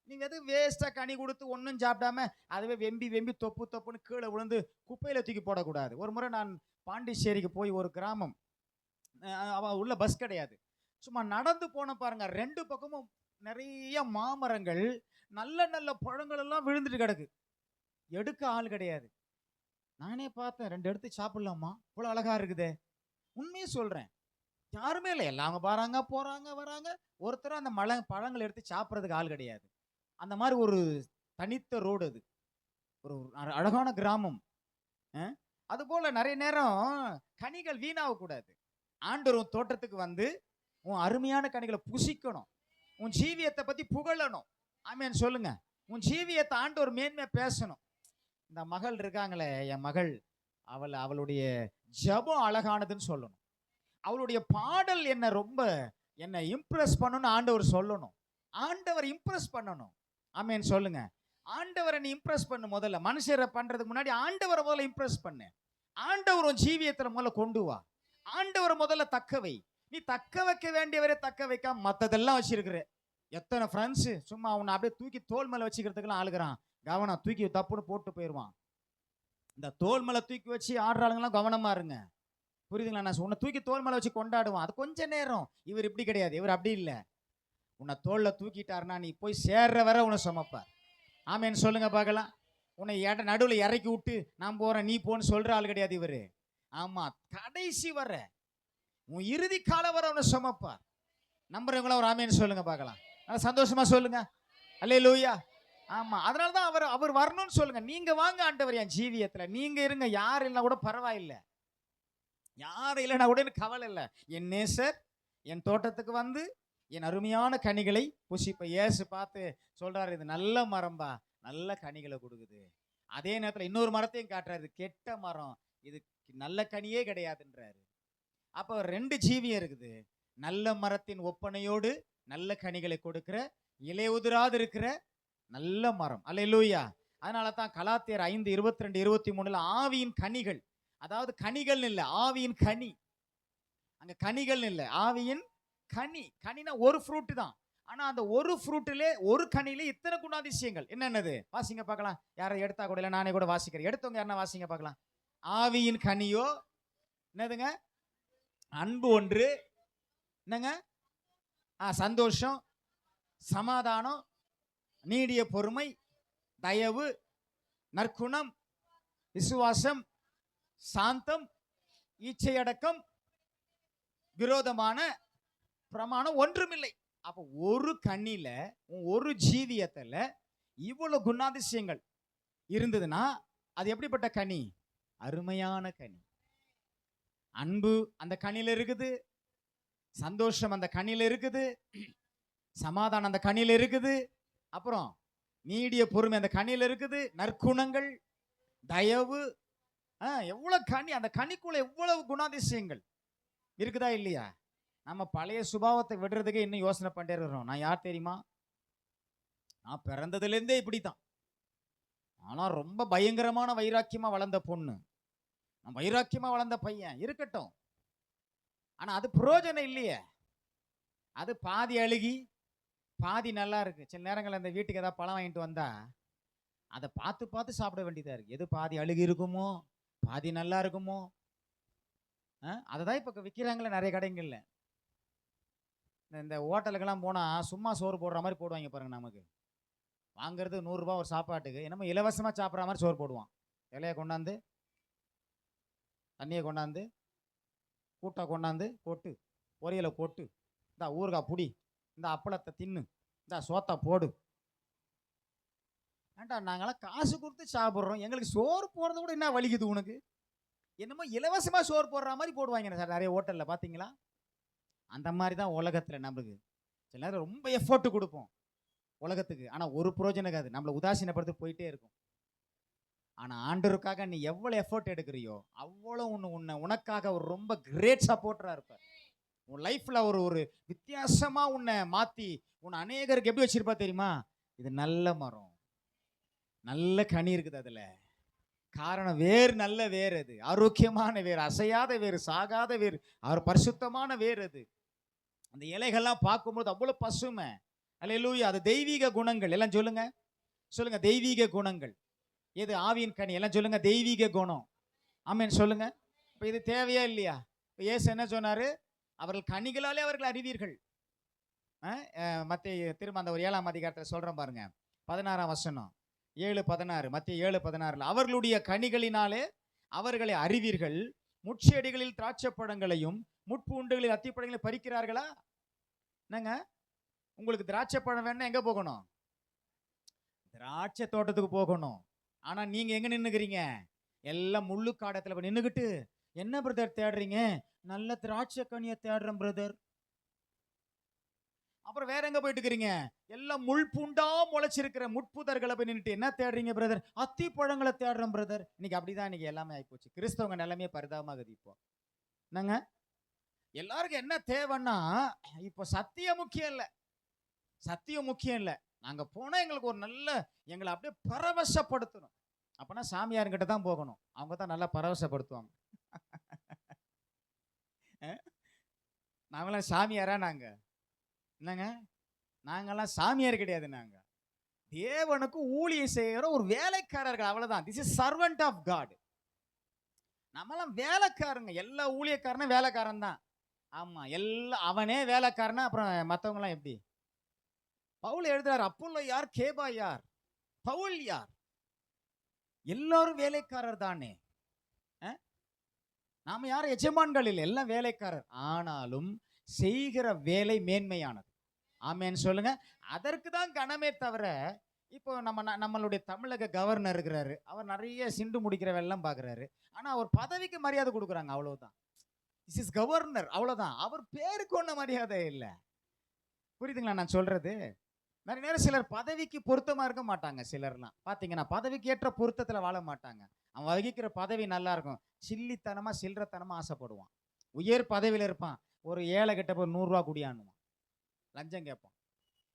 நீங்க எது வேஸ்டா கனி கொடுத்து ஒன்றும் சாப்பிடாம அதுவே வெம்பி தொப்புன்னு கீழே விழுந்து குப்பையில தூக்கி போடக்கூடாது. ஒரு முறை நான் பாண்டிச்சேரிக்கு போய், ஒரு கிராமம், உள்ள பஸ் கிடையாது, சும்மா நடந்து போன பாருங்க. 2 பக்கமும் நிறைய மாமரங்கள், நல்ல நல்ல பழங்கள் எல்லாம் விழுந்துட்டு கிடக்கு. எடுக்க ஆள் கிடையாது. நானே பார்த்தேன், 2 எடுத்து சாப்பிடலாமா, இவ்வளவு அழகா இருக்குதே. உண்மையே சொல்றேன், யாருமே இல்லை. எல்லாமே பாருங்க, போறாங்க வராங்க. ஒருத்தர் அந்த பழங்களை எடுத்து சாப்பிட்றதுக்கு ஆள் கிடையாது. அந்த மாதிரி ஒரு தனித்த ரோடு, அது ஒரு அழகான கிராமம். அதுபோல நிறைய நேரம் கனிகள் வீணாக கூடாது. ஆண்டவர் தோட்டத்துக்கு வந்து உன் அருமையான கனிகளை புசிக்கணும், உன் ஜீவியத்தை பத்தி புகழணும். ஆமென் சொல்லுங்க. உன் ஜீவியத்தை ஆண்டவர் மேன்மையா பேசணும். இந்த மகள் இருக்காங்களே, என் மகள், அவளுடைய ஜபம் அழகானதுன்னு சொல்லணும். அவளுடைய பாடல் என்ன ரொம்ப என்னை இம்ப்ரெஸ் பண்ணணும்னு ஆண்டவர் சொல்லணும். ஆண்டவர் இம்ப்ரெஸ் பண்ணணும். ஆமென் சொல்லுங்க. ஆண்டவரை நீ இம்ப்ரெஸ் பண்ணு. முதல்ல மனுஷரை பண்றதுக்கு முன்னாடி ஆண்டவரை முதல்ல இம்ப்ரெஸ் பண்ணு. ஆண்டவர் உன் ஜீவியத்துல முதல்ல கொண்டு வா. ஆண்டவரை முதல்ல தக்க வை. நீ தக்க வைக்க வேண்டியவரை தக்க வைக்காம மத்ததெல்லாம் வச்சிருக்கிற. எத்தனை ஃப்ரெண்ட்ஸ் சும்மா உன்னை அப்படியே தூக்கி தோல் மேல வச்சுக்கிறதுக்கெல்லாம் ஆளுகிறான். கவனம், தூக்கி தப்புன்னு போட்டு போயிடுவான். இந்த தோல் மேல தூக்கி வச்சு ஆடுற ஆளுங்கெல்லாம் கவனமா இருங்க. புரியுதுங்களா? நான் உன்னை தூக்கி தோல் மேல வச்சு கொண்டாடுவான். அது கொஞ்ச நேரம். இவர் இப்படி கிடையாது. இவர் அப்படி இல்லை. உன்னை தோல்ல தூக்கிட்டாருன்னா நீ போய் சேர்ற வரை உன்னை சுமப்பார். ஆமேன்னு சொல்லுங்க பார்க்கலாம். உன்னை நடுவில் இறக்கி விட்டு நான் போறேன் நீ போன்னு சொல்ற ஆள் கிடையாது இவரு. ஆமா, கடைசி வர உன் இறுதி கால வர உன்னை சுமப்பார். நம்புறவங்களா ஒரு ஆமேன்னு சொல்லுங்க பார்க்கலாம். நல்லா சந்தோஷமா சொல்லுங்க. அல்லேலூயா. ஆமா, அதனாலதான் அவர் வரணும்னு சொல்லுங்க. நீங்க வாங்க ஆண்டவர் என் ஜீவியத்துல நீங்க இருங்க. யார் இல்லைன்னா கூட பரவாயில்லை. யார் இல்லைன்னா கூட எனக்கு கவலை இல்லை. என் நேசர் என் தோட்டத்துக்கு வந்து என் அருமையான கனிகளை புசிப்ப. இயேசு பார்த்து சொல்றாரு, இது நல்ல மரம்பா, நல்ல கனிகளை கொடுக்குது. அதே நேரத்தில் இன்னொரு மரத்தையும் காட்டுறாரு, கெட்ட மரம், இது நல்ல கனியே கிடையாதுன்றாரு. அப்போ 2 ஜீவியம் இருக்குது. நல்ல மரத்தின் ஒப்பனையோடு நல்ல கனிகளை கொடுக்கிற, இலையுதிராது இருக்கிற நல்ல மரம். அல்லேலூயா. அதனால தான் கலாத்தியர் 5:22-23 ஆவியின் கனிகள், அதாவது கனிகள் இல்லை, ஆவியின் கனி. அங்க கனிகள் இல்லை, ஆவியின் கனி. கனினா ஒரு ஃப்ரூட் தான். ஆனா அந்த ஒரு ஃப்ரூட்டிலே ஒரு கனியிலே இத்தனை குணாதிசயங்கள். என்னென்னது வாசிங்க பார்க்கலாம். யாரை எடுத்தா கூட இல்லை, நானே கூட வாசிக்கிறேன். எடுத்தவங்க யாருன்னா வாசிங்க பார்க்கலாம். ஆவியின் கனியோ என்னதுங்க? அன்பு ஒன்று, என்னங்க? சந்தோஷம், சமாதானம், நீடிய பொறுமை, தயவு, நற்குணம், விசுவாசம், சாந்தம், இச்சையடக்கம், விரோதமான பிரமாணம் ஒன்றுமில்லை. அப்ப ஒரு கண்ணில ஒரு ஜீவியத்துல இவ்வளவு குணாதிசயங்கள் இருந்ததுன்னா அது எப்படிப்பட்ட கனி? அருமையான கனி. அன்பு அந்த கனியில இருக்குது, சந்தோஷம் அந்த கனியில இருக்குது, சமாதானம் அந்த கனியில இருக்குது, அப்புறம் நீடிய பொறுமை அந்த கனியில இருக்குது, நற்குணங்கள், தயவு, எவ்வளவு கனி. அந்த கனிக்குள்ள எவ்வளவு குணாதிசயங்கள் இருக்குதா இல்லையா? நம்ம பழைய சுபாவத்தை விடுறதுக்கு இன்னும் யோசனை பண்ணிட்டே இருக்கிறோம். நான் யார் தெரியுமா? நான் பிறந்ததுல இருந்தே இப்படித்தான். ஆனா ரொம்ப பயங்கரமான வைராக்கியமா வளர்ந்த பொண்ணு, நான் வைராக்கியமா வளர்ந்த பையன். இருக்கட்டும், ஆனா அது பிரயோஜனம் இல்லையே. அது பாதி அழுகி பாதி நல்லா இருக்கு. சில நேரங்கள் அந்த வீட்டுக்கு ஏதாவது பழம் வாங்கிட்டு வந்தா அதை பார்த்து பார்த்து சாப்பிட வேண்டியதா இருக்கு. எது பாதி அழுகி இருக்குமோ, பாதி நல்லா இருக்குமோ. அதை தான் இப்போ விற்கிறாங்களே நிறைய கடைங்கள்ல. இந்த ஹோட்டலுக்கெல்லாம் போனால் சும்மா சோறு போடுற மாதிரி போடுவாங்க பாருங்க. நமக்கு வாங்குறது 100 ரூபா ஒரு சாப்பாட்டுக்கு, என்னமோ இலவசமாக சாப்பிட்ற மாதிரி சோறு போடுவான். இலையை கொண்டாந்து, தண்ணியை கொண்டாந்து, கூட்டை கொண்டாந்து போட்டு, பொரியலை போட்டு, இந்த ஊறுகாய் புடி, இந்த அப்பளத்தை தின்னு, இந்த சோத்தை போடு. ஏன்டா நாங்களாம் காசு கொடுத்து சாப்பிட்றோம், எங்களுக்கு சோறு போடுறது கூட என்ன வலிக்குது உனக்கு? என்னமோ இலவசமாக சோறு போடுற மாதிரி போடுவாங்க சார் நிறைய ஹோட்டலில். பார்த்தீங்களா? அந்த மாதிரி தான் உலகத்தில் நம்மளுக்கு சில நேரம் ரொம்ப எஃபோர்ட் கொடுப்போம் உலகத்துக்கு, ஆனால் ஒரு பிரயோஜனம் இருக்காது. நம்மளை உதாசீனப்படுத்தி போயிட்டே இருக்கும். ஆனால் ஆண்டவருக்காக நீ எவ்வளோ எஃபோர்ட் எடுக்கிறியோ அவ்வளோ உனக்காக ஒரு ரொம்ப கிரேட் சப்போர்ட்டராக இருப்பார். உன் லைஃப்பில் ஒரு வித்தியாசமாக உன்னை மாற்றி உன்னை அநேகருக்கு எப்படி வச்சிருப்பா தெரியுமா? இது நல்ல மரம், நல்ல கனி இருக்குது. அதில் காரணம் வேறு, நல்ல வேறு, அது ஆரோக்கியமான வேறு, அசையாத வேறு, சாகாத வேறு, அவர் பரிசுத்தமான வேறு. அது அந்த இலைகள்லாம் பார்க்கும்போது அவ்வளோ பசுமை. அல்லேலூயா. அது தெய்வீக குணங்கள். எல்லாம் சொல்லுங்க, சொல்லுங்க, தெய்வீக குணங்கள். எது? ஆவியின் கனி. எல்லாம் சொல்லுங்க, தெய்வீக குணம். ஆமேன்னு சொல்லுங்க. இப்போ இது தேவையா இல்லையா? இப்போ இயேசு என்ன சொன்னாரு? அவர்கள் கனிகளாலே அவர்கள் அறிவீர்கள். மத்திய திரும்ப அந்த ஒரு 7ஆம் அதிகாரத்தில் சொல்றேன் பாருங்க, 16ஆம் வசனம், 7:16, மத்திய 7:16. அவர்களுடைய கனிகளினாலே அவர்களை அறிவீர்கள். முட்செடிகளில் திராட்சை பழங்களையும் முட்பூண்டுகளில் அத்திப்பழங்களை பறிக்கிறார்களா? என்னங்க, உங்களுக்கு திராட்சை பழம் வேணும்னா எங்க போகணும்? திராட்சை தோட்டத்துக்கு போகணும். ஆனா நீங்க எங்க நின்னுக்கிறீங்க? எல்லாம் முள்ளு காடத்துல நின்னுக்கிட்டு, என்ன பிரதர் தேடுறீங்க? நல்ல திராட்சை கனியை தேடுறேன் பிரதர். அப்புறம் வேற எங்க போயிட்டு இருக்கிறீங்க? எல்லாம் முள் பூண்டா முளைச்சிருக்கிற முட்புதர்களை போய் நின்றுட்டு என்ன தேடுறீங்க பிரதர்? அத்தி பழங்களை தேடுறேன் பிரதர். இன்னைக்கு அப்படிதான் இன்னைக்கு எல்லாமே ஆயிப்போச்சு. கிறிஸ்தவங்க நிலைமையே பரிதாபமாகுது இப்போ. என்னங்க, எல்லாருக்கும் என்ன தேவைன்னா, இப்போ சத்தியம் முக்கியம் இல்ல, சத்தியம் முக்கியம் இல்ல. நாங்க போனா எங்களுக்கு ஒரு நல்ல எங்கள அப்படியே பரவசப்படுத்தணும். அப்பனா சாமியார்கிட்ட தான் போகணும். அவங்க தான் நல்லா பரவசப்படுத்துவாங்க. அ நாங்கலாம் சாமியாரா நாங்க? என்னங்க? நாங்கலாம் சாமியார் கிடையாது நாங்க. தேவனுக்கு ஊழியம் செய்கிற ஒரு வேலைக்காரர்கள், அவ்வளவுதான். This is servant of God. நம்மலாம் வேலைக்காரங்க. எல்லா ஊழியக்காரனும் வேலைக்காரன் தான். ஆமா. அவனே வேலைக்காரனா அப்புறம் மத்தவங்கலாம் எப்படி? பவுல் எழுதுறார், அப்போல்லோ யார்? கேபா யார்? பவுல் யார்? எல்லாரும் வேலைக்காரர் தானே. நாம யாரும் எஜமான்கள் இல்லை, எல்லாம் வேலைக்காரர். ஆனாலும் செய்கிற வேலை மேன்மையானது. ஆமேன்னு சொல்லுங்க. அதற்கு தான் கனமே தவிர, இப்போ நம்மளுடைய தமிழக கவர்னர் இருக்கிறாரு, அவர் நிறைய சிண்டு முடிக்கிற வேலைலாம் பார்க்குறாரு. ஆனால் அவர் பதவிக்கு மரியாதை கொடுக்குறாங்க, அவ்வளவுதான். திஸ் இஸ் கவர்னர், அவ்வளவுதான். அவர் பேருக்கு ஒன்றும் மரியாதை இல்லை. புரியுதுங்களா நான் சொல்றது? நிறைய நேரம் சிலர் பதவிக்கு பொருத்தமா இருக்க மாட்டாங்க. சிலர்லாம் பார்த்தீங்கன்னா பதவிக்கு ஏற்ற பொருத்தத்தில் வாழ மாட்டாங்க. அவன் வகிக்கிற பதவி நல்லா இருக்கும், சில்லித்தனமா சில்லறத்தனமா ஆசைப்படுவான். உயர் பதவியில் இருப்பான், ஒரு ஏழை கிட்ட போய் 100 ரூபா குடியானுவான், லஞ்சம் கேட்பான்.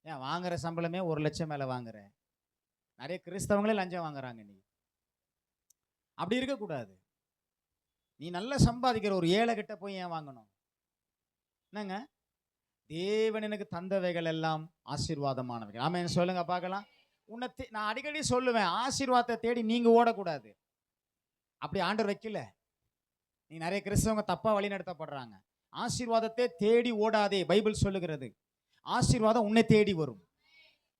ஏன் வாங்குற சம்பளமே 1 லட்சம் மேல வாங்குற? நிறைய கிறிஸ்தவங்களே லஞ்சம் வாங்குறாங்க. நீ அப்படி இருக்கக்கூடாது. நீ நல்லா சம்பாதிக்கிற ஒரு ஏழை கிட்ட போய் ஏன் வாங்கணும்? என்னங்க? தேவன் எனக்கு தந்தவைகள் எல்லாம் ஆசீர்வாதமானவைகள். ஆமென் சொல்லுங்க பார்க்கலாம். நான் அடிக்கடி சொல்லுவேன், ஆசீர்வாதத்தை தேடி நீங்க ஓடக்கூடாது. அப்படி ஆண்டவர் வைக்கல. நீ நிறைய கிறிஸ்தவங்க தப்பா வழி நடத்தப்படுறாங்க. ஆசீர்வாதத்தை தேடி ஓடாதே, பைபிள் சொல்லுகிறது. ஆசீர்வாதம் உன்னை தேடி வரும்.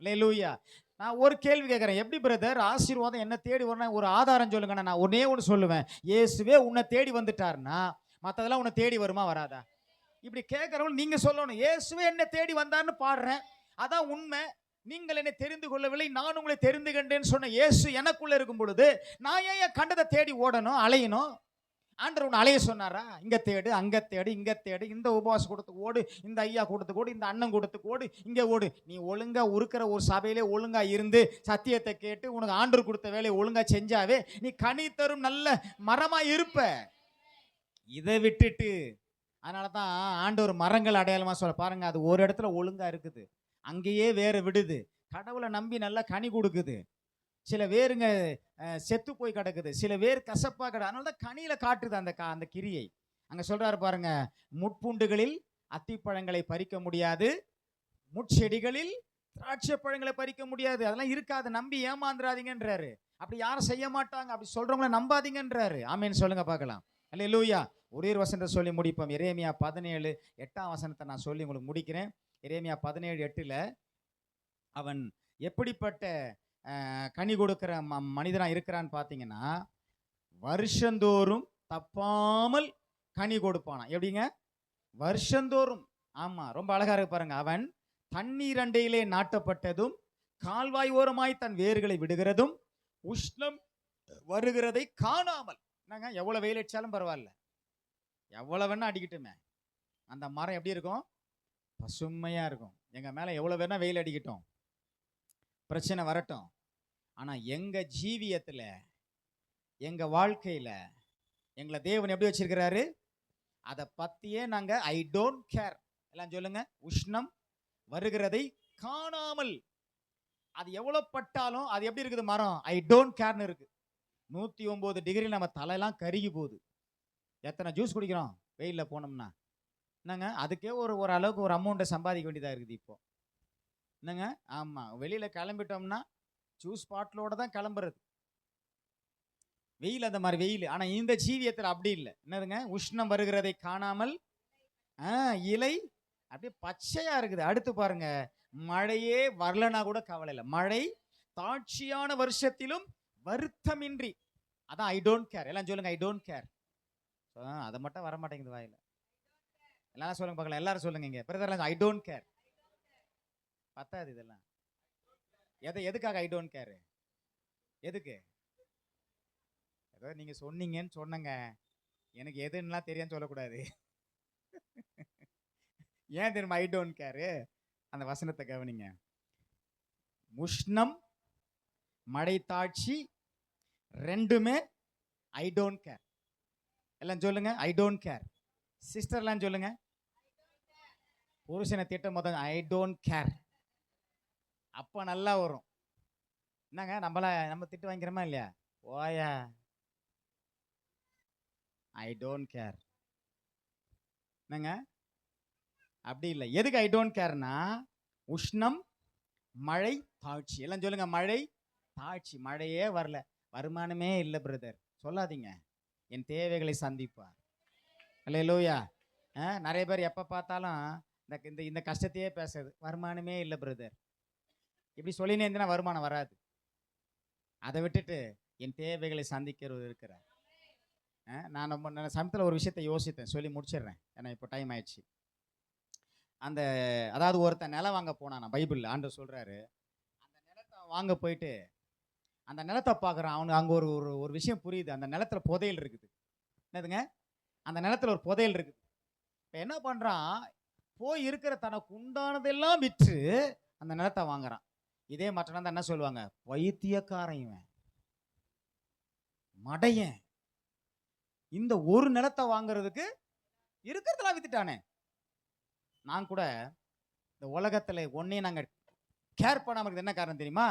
அல்லேலூயா. நான் ஒரு கேள்வி கேட்கிறேன், எப்படி பிரதர் ஆசீர்வாதம் என்ன தேடி வரணும்? ஒரு ஆதாரம் சொல்லுங்க. நான் ஒன்னே ஒன்று சொல்லுவேன், இயேசுவே உன்னை தேடி வந்துட்டாருன்னா மற்றதெல்லாம் உன்னை தேடி வருமா வராதா? இப்படி கேட்கறவங்க நீங்க சொல்லணும், இயேசுவே என்னை தேடி வந்தார்னு பாடுறேன், அதான் உண்மை. நீங்கள் என்னை தெரிந்து கொள்ளவில்லை, நான் உங்களை தெரிந்து கண்டேன்னு சொன்ன இயேசு எனக்குள்ள இருக்கும் பொழுது நான் ஏன் கண்டதை தேடி ஓடணும், அலையணும்? ஆண்டவர் உன்னை அலைய சொன்னாரா? இங்க தேடு, அங்க தேடு, இங்க தேடு, இந்த உபவாசம் கொடுத்து ஓடு, இந்த ஐயா கொடுத்து ஓடு, இந்த அண்ணன் கொடுத்து ஓடு, இங்க ஓடு. நீ ஒழுங்கா இருக்கிற ஒரு சபையிலே ஒழுங்கா இருந்து சத்தியத்தை கேட்டு உனக்கு ஆண்டவர் கொடுத்த வேலையை ஒழுங்கா செஞ்சாவே நீ கனி தரும் நல்ல மரமா இருப்ப. இதை விட்டுட்டு, அதனாலதான் ஆண்டவர் மரங்கள் அடையாளமா சொல்ல பாருங்க, அது ஒரு இடத்துல ஒழுங்கா இருக்குது, அங்கேயே வேற விடுது. கடவுளை நம்பி நல்லா கனி கொடுக்குது. சில வேருங்க செத்து போய் கிடக்குது, சில வேர் கசப்பா கிடக்கு. அதனால தான் கனியில காட்டுது அந்த கிரியை. அங்க சொல்றாரு பாருங்க, முட்பூண்டுகளில் அத்திப்பழங்களை பறிக்க முடியாது, முட்செடிகளில் திராட்சை பழங்களை பறிக்க முடியாது. அதெல்லாம் இருக்காது, நம்பி ஏமாந்துராதீங்கன்றாரு. அப்படி யாரும் செய்ய மாட்டாங்க, அப்படி சொல்றவங்கள நம்பாதீங்கன்றாரு. ஆமேன்னு சொல்லுங்க பார்க்கலாம். அல்லேலூயா. ஒரே ஒரு வசனத்தை சொல்லி முடிப்போம். எரேமியா 17:8 வசனத்தை நான் சொல்லி உங்களுக்கு முடிக்கிறேன். எரேமியா 17:8 அவன் எப்படிப்பட்ட கனி கொடுக்கிற மனிதனா இருக்கிறான்னு பார்த்தீங்கன்னா, வருஷந்தோறும் தப்பாமல் கனி கொடுப்பானா. எப்படிங்க? வருஷந்தோறும். ஆமா, ரொம்ப அழகா இருக்கு பாருங்க. அவன் தண்ணீர் அண்டையிலே நாட்டப்பட்டதும் கால்வாய் ஓரமாய் தன் வேர்களை விடுகிறதும் உஷ்ணம் வருகிறதை காணாமல். என்னங்க, எவ்வளவு வெயில் அடிச்சாலும் பரவாயில்ல, எவ்வளவு வேணா அடிக்கட்டுமே, அந்த மரம் எப்படி இருக்கும்? பசுமையா இருக்கும். எங்க மேல எவ்வளவு வேணா வெயில் அடிக்கட்டும், பிரச்சனை வரட்டும், ஆனா எங்க ஜீவியத்துல எங்க வாழ்க்கையில எங்களை தேவன் எப்படி வச்சிருக்கிறாரு? அதை பத்தியே நாங்க ஐ டோன்ட் கேர். எல்லாம் சொல்லுங்க. உஷ்ணம் வருகிறதை காணாமல். அது எவ்வளவு பட்டாலும் அது எப்படி இருக்குது? மரம் ஐ டோன்ட் கேர்னு இருக்கு. 109 டிகிரி நம்ம தலையெல்லாம் கருகி போகுது. எத்தனை ஜூஸ் குடிக்கிறோம் வெயில்ல போனோம்னா? என்னங்க, அதுக்கே ஒரு அளவுக்கு ஒரு அமௌண்ட்டை சம்பாதிக்க வேண்டியதா இருக்குது இப்போ. என்னங்க, ஆமா, வெளியில கிளம்பிட்டோம்னா ஜூஸ் பாட்டிலோட தான் கிளம்புறது. வெயில் அந்த மாதிரி வெயில். ஆனா இந்த ஜீவியத்தில் அப்படி இல்லை. என்னதுங்க? உஷ்ணம் வருகிறதை காணாமல் இலை அப்படியே பச்சையா இருக்குது. அடுத்து பாருங்க, மழையே வரலனா கூட கவலை இல்லை. மழை தாட்சியான வருஷத்திலும் வருத்தமின்றி. அதான் ஐ டோன்ட் கேர். எல்லாம் சொல்லுங்க, ஐ டோன்ட் கேர். அதை மட்டும் வர மாட்டேங்குது வாயில. எல்லாரும் சொல்லுங்க பார்க்கலாம். எல்லாரும் சொல்லுங்க இங்க பிரதர், ஐ டோன்ட் கேர். பத்தாது இதெல்லாம். எதுக்காக ஐ டோன்ட் கேர்? எதுக்கு? ஏதோ நீங்க சொன்னீங்கன்னு சொன்னங்க, எனக்கு எதுன்னா தெரியான்னு சொல்லக்கூடாது. ஏன் தெரியுமா ஐ டோன்ட் கேர்? அந்த வசனத்தை கவனிங்க. உஷ்ணம் மழை தாட்சி ரெண்டுமே ஐ டோன்ட் கேர். எல்லாம் சொல்லுங்க, ஐ டோன்ட் கேர். சிஸ்டர்லாம் சொல்லுங்க, புருஷனை திட்டும் போது ஐ டோன்ட் கேர், அப்போ நல்லா வரும். என்னங்க நம்ம திட்டு வாங்கிக்கிறோமா இல்லையா? ஓயா ஐ டோன்ட் கேர். என்னங்க அப்படி இல்லை. எதுக்கு ஐ டோன்ட் கேர்னா, உஷ்ணம் மழை தாழ்ச்சி. எல்லாம் சொல்லுங்க, மழை தாழ்ச்சி. மழையே வரல, வருமானமே இல்லை பிரதர் சொல்லாதீங்க, என் தேவைகளை சந்திப்பார். அல்லேலூயா. நிறைய பேர் எப்போ பார்த்தாலும் இந்த இந்த கஷ்டத்தையே பேசுறது, வருமானமே இல்லை பிரதர். இப்படி சொல்லினே இருந்தேன்னா வருமானம் வராது. அதை விட்டுட்டு என் தேவைகளை சந்திக்கிறது இருக்கிறார். நான் சமயத்தில் ஒரு விஷயத்தை யோசித்தேன், சொல்லி முடிச்சிடுறேன், ஏன்னா இப்போ டைம் ஆயிடுச்சு. அதாவது ஒருத்தன் நிலம் வாங்க போனான், பைபிள் ஆண்டவர் சொல்றாரு. அந்த நிலத்தை வாங்க போயிட்டு அந்த நிலத்தை பார்க்குறான். அவனுக்கு அங்கே ஒரு ஒரு விஷயம் புரியுது, அந்த நிலத்துல புதையல் இருக்குது. என்னதுங்க? அந்த நிலத்துல ஒரு புதையல் இருக்குது. இப்போ என்ன பண்ணுறான், போய் இருக்கிற தனக்கு உண்டானதெல்லாம் விற்று அந்த நிலத்தை வாங்குறான். இதே மற்ற என்ன சொல்லுவாங்க, பைத்தியக்காரன் இவன், மடையன், இந்த ஒரு நிலத்தை வாங்குறதுக்கு இருக்கிறதெல்லாம் வித்துட்டானே. நான் கூட இந்த உலகத்துல ஒன்னே நாங்க கேர் பண்ணாம இருக்குது. என்ன காரணம் தெரியுமா?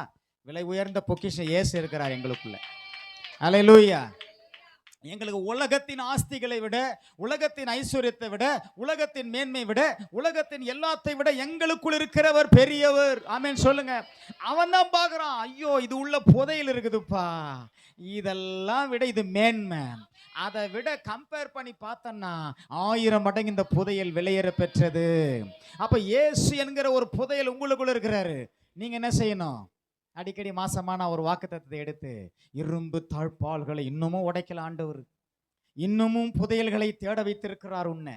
விலை உயர்ந்த பொக்கிஷம் இயேசு இருக்கிறார் எங்களுக்குள்ள. அல்லேலூயா. எங்களுக்கு உலகத்தின் ஆஸ்திகளை விட, உலகத்தின் ஐஸ்வர்யத்தை விட, உலகத்தின் மேன்மை விட, உலகத்தின் எல்லாத்தை விட எங்களுக்குள் இருக்கிறவர் பெரியவர். ஆமென் சொல்லுங்க. அவன் தான் பார்க்குறான், ஐயோ இது உள்ள புதையல் இருக்குதுப்பா, இதெல்லாம் விட இது மேன்மை. அதை விட கம்பேர் பண்ணி பார்த்தோன்னா 1000 மடங்கு இந்த புதையல் விலையேற பெற்றது. அப்ப இயேசு என்கிற ஒரு புதையல் உங்களுக்குள்ள இருக்கிறாரு. நீங்க என்ன செய்யணும்? அடிக்கடி மாசமான ஒரு வாக்குத்தத்தத்தை எடுத்து, இரும்பு தாழ்பால்களை இன்னமும் உடைக்கல ஆண்டவர், இன்னமும் புதையல்களை தேட வைத்திருக்கிறார் உன்னை.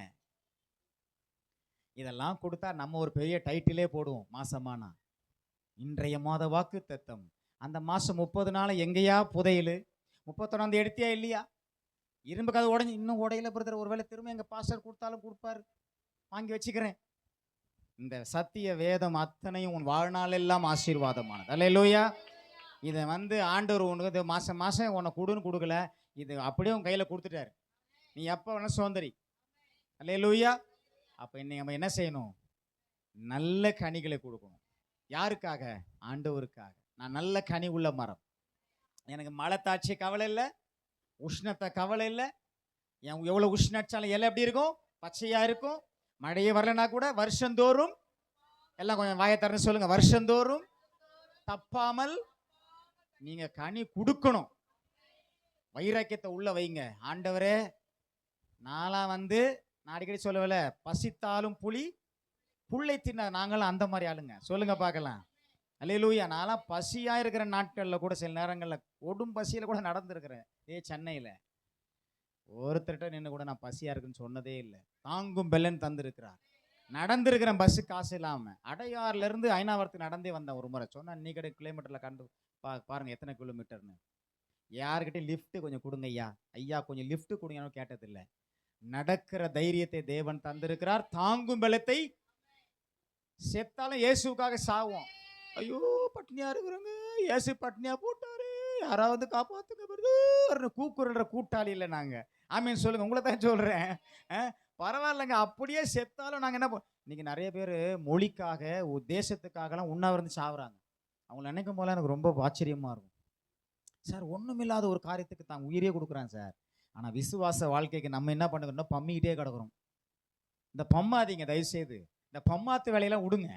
இதெல்லாம் கொடுத்தா நம்ம ஒரு பெரிய டைட்டிலே போடுவோம் மாசமானா. இன்றைய மாத வாக்குத்தத்தம், அந்த மாசம் 30 நாள் எங்கேயா புதையல், 31 எடுத்தியா இல்லையா? இரும்பு கதை உடஞ்சி இன்னும் உடையில பிரதர், ஒருவேளை திரும்ப எங்க பாஸ்டர் கொடுத்தாலும் கொடுப்பாரு, வாங்கி வச்சுக்கிறேன். இந்த சத்திய வேதம் அத்தனையும் உன் வாழ்நாள் எல்லாம் ஆசீர்வாதமானது. அல்லேலூயா. இதை ஆண்டவர் உனக்கு மாசம் மாசம் உன்னை கொடுன்னு கொடுக்கல, இது அப்படியே உன் கையில கொடுத்துட்டாரு. நீ எப்போ வேணா சுதந்திரி. அல்லேலூயா. அப்ப நம்ம என்ன செய்யணும்? நல்ல கனிகளை கொடுக்கணும். யாருக்காக? ஆண்டவருக்காக. நான் நல்ல கனி உள்ள மரம், எனக்கு மழை தாட்சி கவலை இல்லை, உஷ்ணத்தை கவலை இல்லை. எவ்வளவு உஷ்ணம் அடிச்சாலும் இலை எப்படி இருக்கும்? பச்சையா இருக்கும். மழையே வரலனா கூட வருஷந்தோறும், எல்லாம் கொஞ்சம் வாயை திறந்து சொல்லுங்க, வருஷந்தோறும் தப்பாமல் நீங்க கனி கொடுக்கணும். வைராக்கியத்தை உள்ள வைங்க. ஆண்டவரே, நான்லாம் நான் அடிக்கடி சொல்லவில்ல, பசித்தாலும் புள்ளை தின்ன நாங்களும் அந்த மாதிரி ஆளுங்க. சொல்லுங்க பார்க்கலாம். அல்லேலூயா. நான்லாம் பசியா இருக்கிற நாட்களில் கூட சில நேரங்களில் கொடும் பசியில கூட நடந்திருக்கிறேன். சென்னையில் ஒருத்தர்கிட்ட நின்று கூட நான் பசியா இருக்குன்னு சொன்னதே இல்லை. தாங்கும் பெல்லன் தந்திருக்கிறார். நடந்திருக்கிறேன் பஸ்ஸு காசு இல்லாம. அடையாறுல இருந்து ஐநாவரத்துக்கு நடந்தே வந்தேன். ஒரு முறை சொன்னா நீ கடை கிலோமீட்டர்ல கண்டு பாருங்க எத்தனை கிலோமீட்டர்னு. யாருக்கிட்டே லிஃப்ட் கொஞ்சம் கொடுங்க ஐயா, ஐயா கொஞ்சம் லிஃப்ட் கொடுங்கன்னு கேட்டதில்லை. நடக்கிற தைரியத்தை தேவன் தந்திருக்கிறார். தாங்கும் பலத்தை, செத்தாலும் இயேசுக்காக சாவோம். ஐயோ பட்னியா இருக்கிறவங்க, இயேசு பட்னியா போட்டாரு, யாராவது காப்பாத்துங்க வருது கூக்குற கூட்டாளி இல்லை நாங்க. ஆமீன் சொல்லுங்க. உங்களை தான் சொல்றேன். பரவாயில்லைங்க, அப்படியே செத்தாலும் நாங்க என்ன இன்னைக்கு நிறைய பேர் மொழிக்காக தேசத்துக்காகலாம் உண்ணாவிருந்து சாவுறாங்க. அவங்களை நினைக்கும் போல எனக்கு ரொம்ப ஆச்சரியமா இருக்கும். சார் ஒண்ணுமில்லாத ஒரு காரியத்துக்கு தான் உயிரே கொடுக்குறாங்க சார். ஆனா விசுவாச வாழ்க்கைக்கு நம்ம என்ன பண்ணுறோம்? பம்மிக்கிட்டே கிடக்குறோம். இந்த பம்மாதீங்க தயவுசெய்து. இந்த பம்மாத்து வேலையெல்லாம் விடுங்க.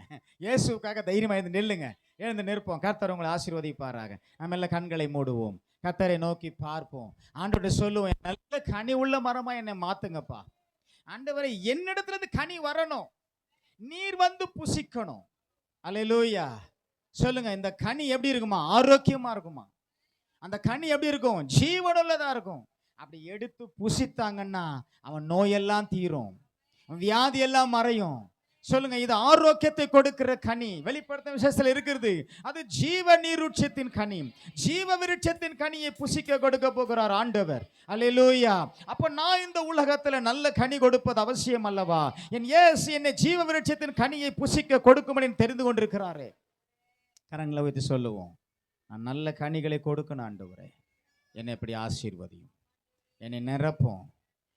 இயேசுக்காக தைரியமா எழுந்து நில்லுங்க. எழுந்து நிற்போம். கர்த்தர் உங்களை ஆசீர்வதிப்பாராக. நம்ம எல்லாம் கண்களை மூடுவோம், கர்த்தரை நோக்கி பார்ப்போம். ஆண்டவர்கிட்ட சொல்லுவோம், நல்ல கனி உள்ள மரமா என்னை மாத்துங்கப்பா. ஆண்டவரே, என்னிடத்துல இருந்து கனி வரணும், நீர் புசிக்கணும். அல்லேலூயா. சொல்லுங்க, இந்த கனி எப்படி இருக்குமா? ஆரோக்கியமா இருக்குமா? அந்த கனி எப்படி இருக்கும்? ஜீவனுள்ளதா இருக்கும். அப்படி எடுத்து புசித்தாங்கன்னா அவன் நோயெல்லாம் தீரும், வியாதி எல்லாம் மறையும். சொல்லுங்க, இது ஆரோக்கியத்தை கொடுக்கிற கனி. வெளிப்படுத்தும் விசேஷத்துல இருக்கிறது. அது ஜீவ நீருட்சத்தின் கனி, ஜீவ விருட்சத்தின் கனியை புசிக்க கொடுக்க போகிறார் ஆண்டவர். அல்லேலூயா. அப்ப நான் இந்த உலகத்துல நல்ல கனி கொடுப்பது அவசியம் அல்லவா? என் இயேசு என்னை ஜீவ விருட்சத்தின் கனியை புசிக்க கொடுக்கும்படி தெரிந்து கொண்டிருக்கிறாரே. கரங்களை வைத்து சொல்லுவோம், நான் நல்ல கனிகளை கொடுக்கணும் ஆண்டவரே. என்னை எப்படி ஆசீர்வதியும், என்னை நிரப்பும்.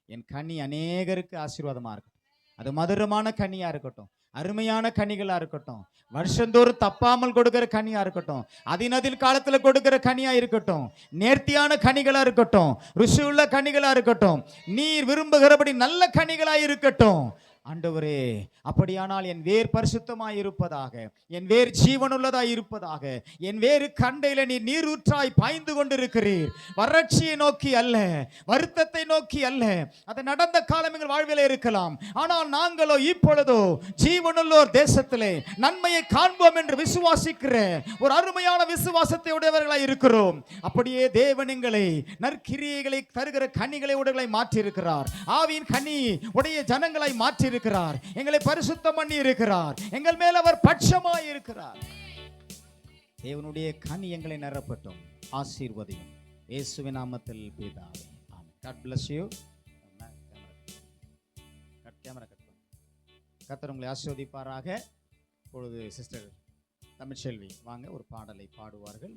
என் கனி அநேகருக்கு ஆசீர்வாதமா இருக்கும். அது மதுரமான கனியா இருக்கட்டும், அருமையான கனிகளா இருக்கட்டும், வருஷந்தோறும் தப்பாமல் கொடுக்கிற கனியா இருக்கட்டும், அதினதில் காலத்துல கொடுக்கிற கனியா இருக்கட்டும், நேர்த்தியான கனிகளா இருக்கட்டும், ருசியுள்ள கனிகளா இருக்கட்டும், நீர் விரும்புகிறபடி நல்ல கனிகளா இருக்கட்டும். ஆண்டவரே, அப்படியானால் என் வேர் பரிசுத்தமாய் இருப்பதாக, என் வேர் ஜீவனுள்ளதாய் இருப்பதாக, என் வேறு கண்டையில நீர் நீரூற்றாய் பாய்ந்து கொண்டிருக்கிறீர். வறட்சியை நோக்கி அல்ல, வருத்தத்தை நோக்கி அல்ல. அது நடந்த காலம் எங்கள் வாழ்வில் இருக்கலாம், ஆனால் நாங்களோ இப்பொழுதோ ஜீவனுள்ளோர் தேசத்திலே நன்மையை காண்போம் என்று விசுவாசிக்கிற ஒரு அருமையான விசுவாசத்தை உடையவர்களாய் இருக்கிறோம். அப்படியே தேவன் எங்களை நற்கிரியைகளை தருகிற கனிகளை உடையவர்களை மாற்றி இருக்கிறார். ஆவியின் கனி உடைய ஜனங்களாய் மாற்றி இருக்கிறார். எங்களை பரிசுத்தம் பண்ணி இருக்கிறார். எங்கள் மேல் அவர் பட்சமாய் இருக்கிறார். தேவனுடைய கனி எங்களை நிரப்பட்டும். ஆசீர்வதியும் இயேசுவின் நாமத்தில் பிதாவே. ஆமென். God bless you. கர்த்தர் உங்களை ஆசீர்வதிப்பாராக. இப்பொழுது சிஸ்டர் தமிழ்ச்செல்வி வாங்க ஒரு பாடலை பாடுவார்கள்.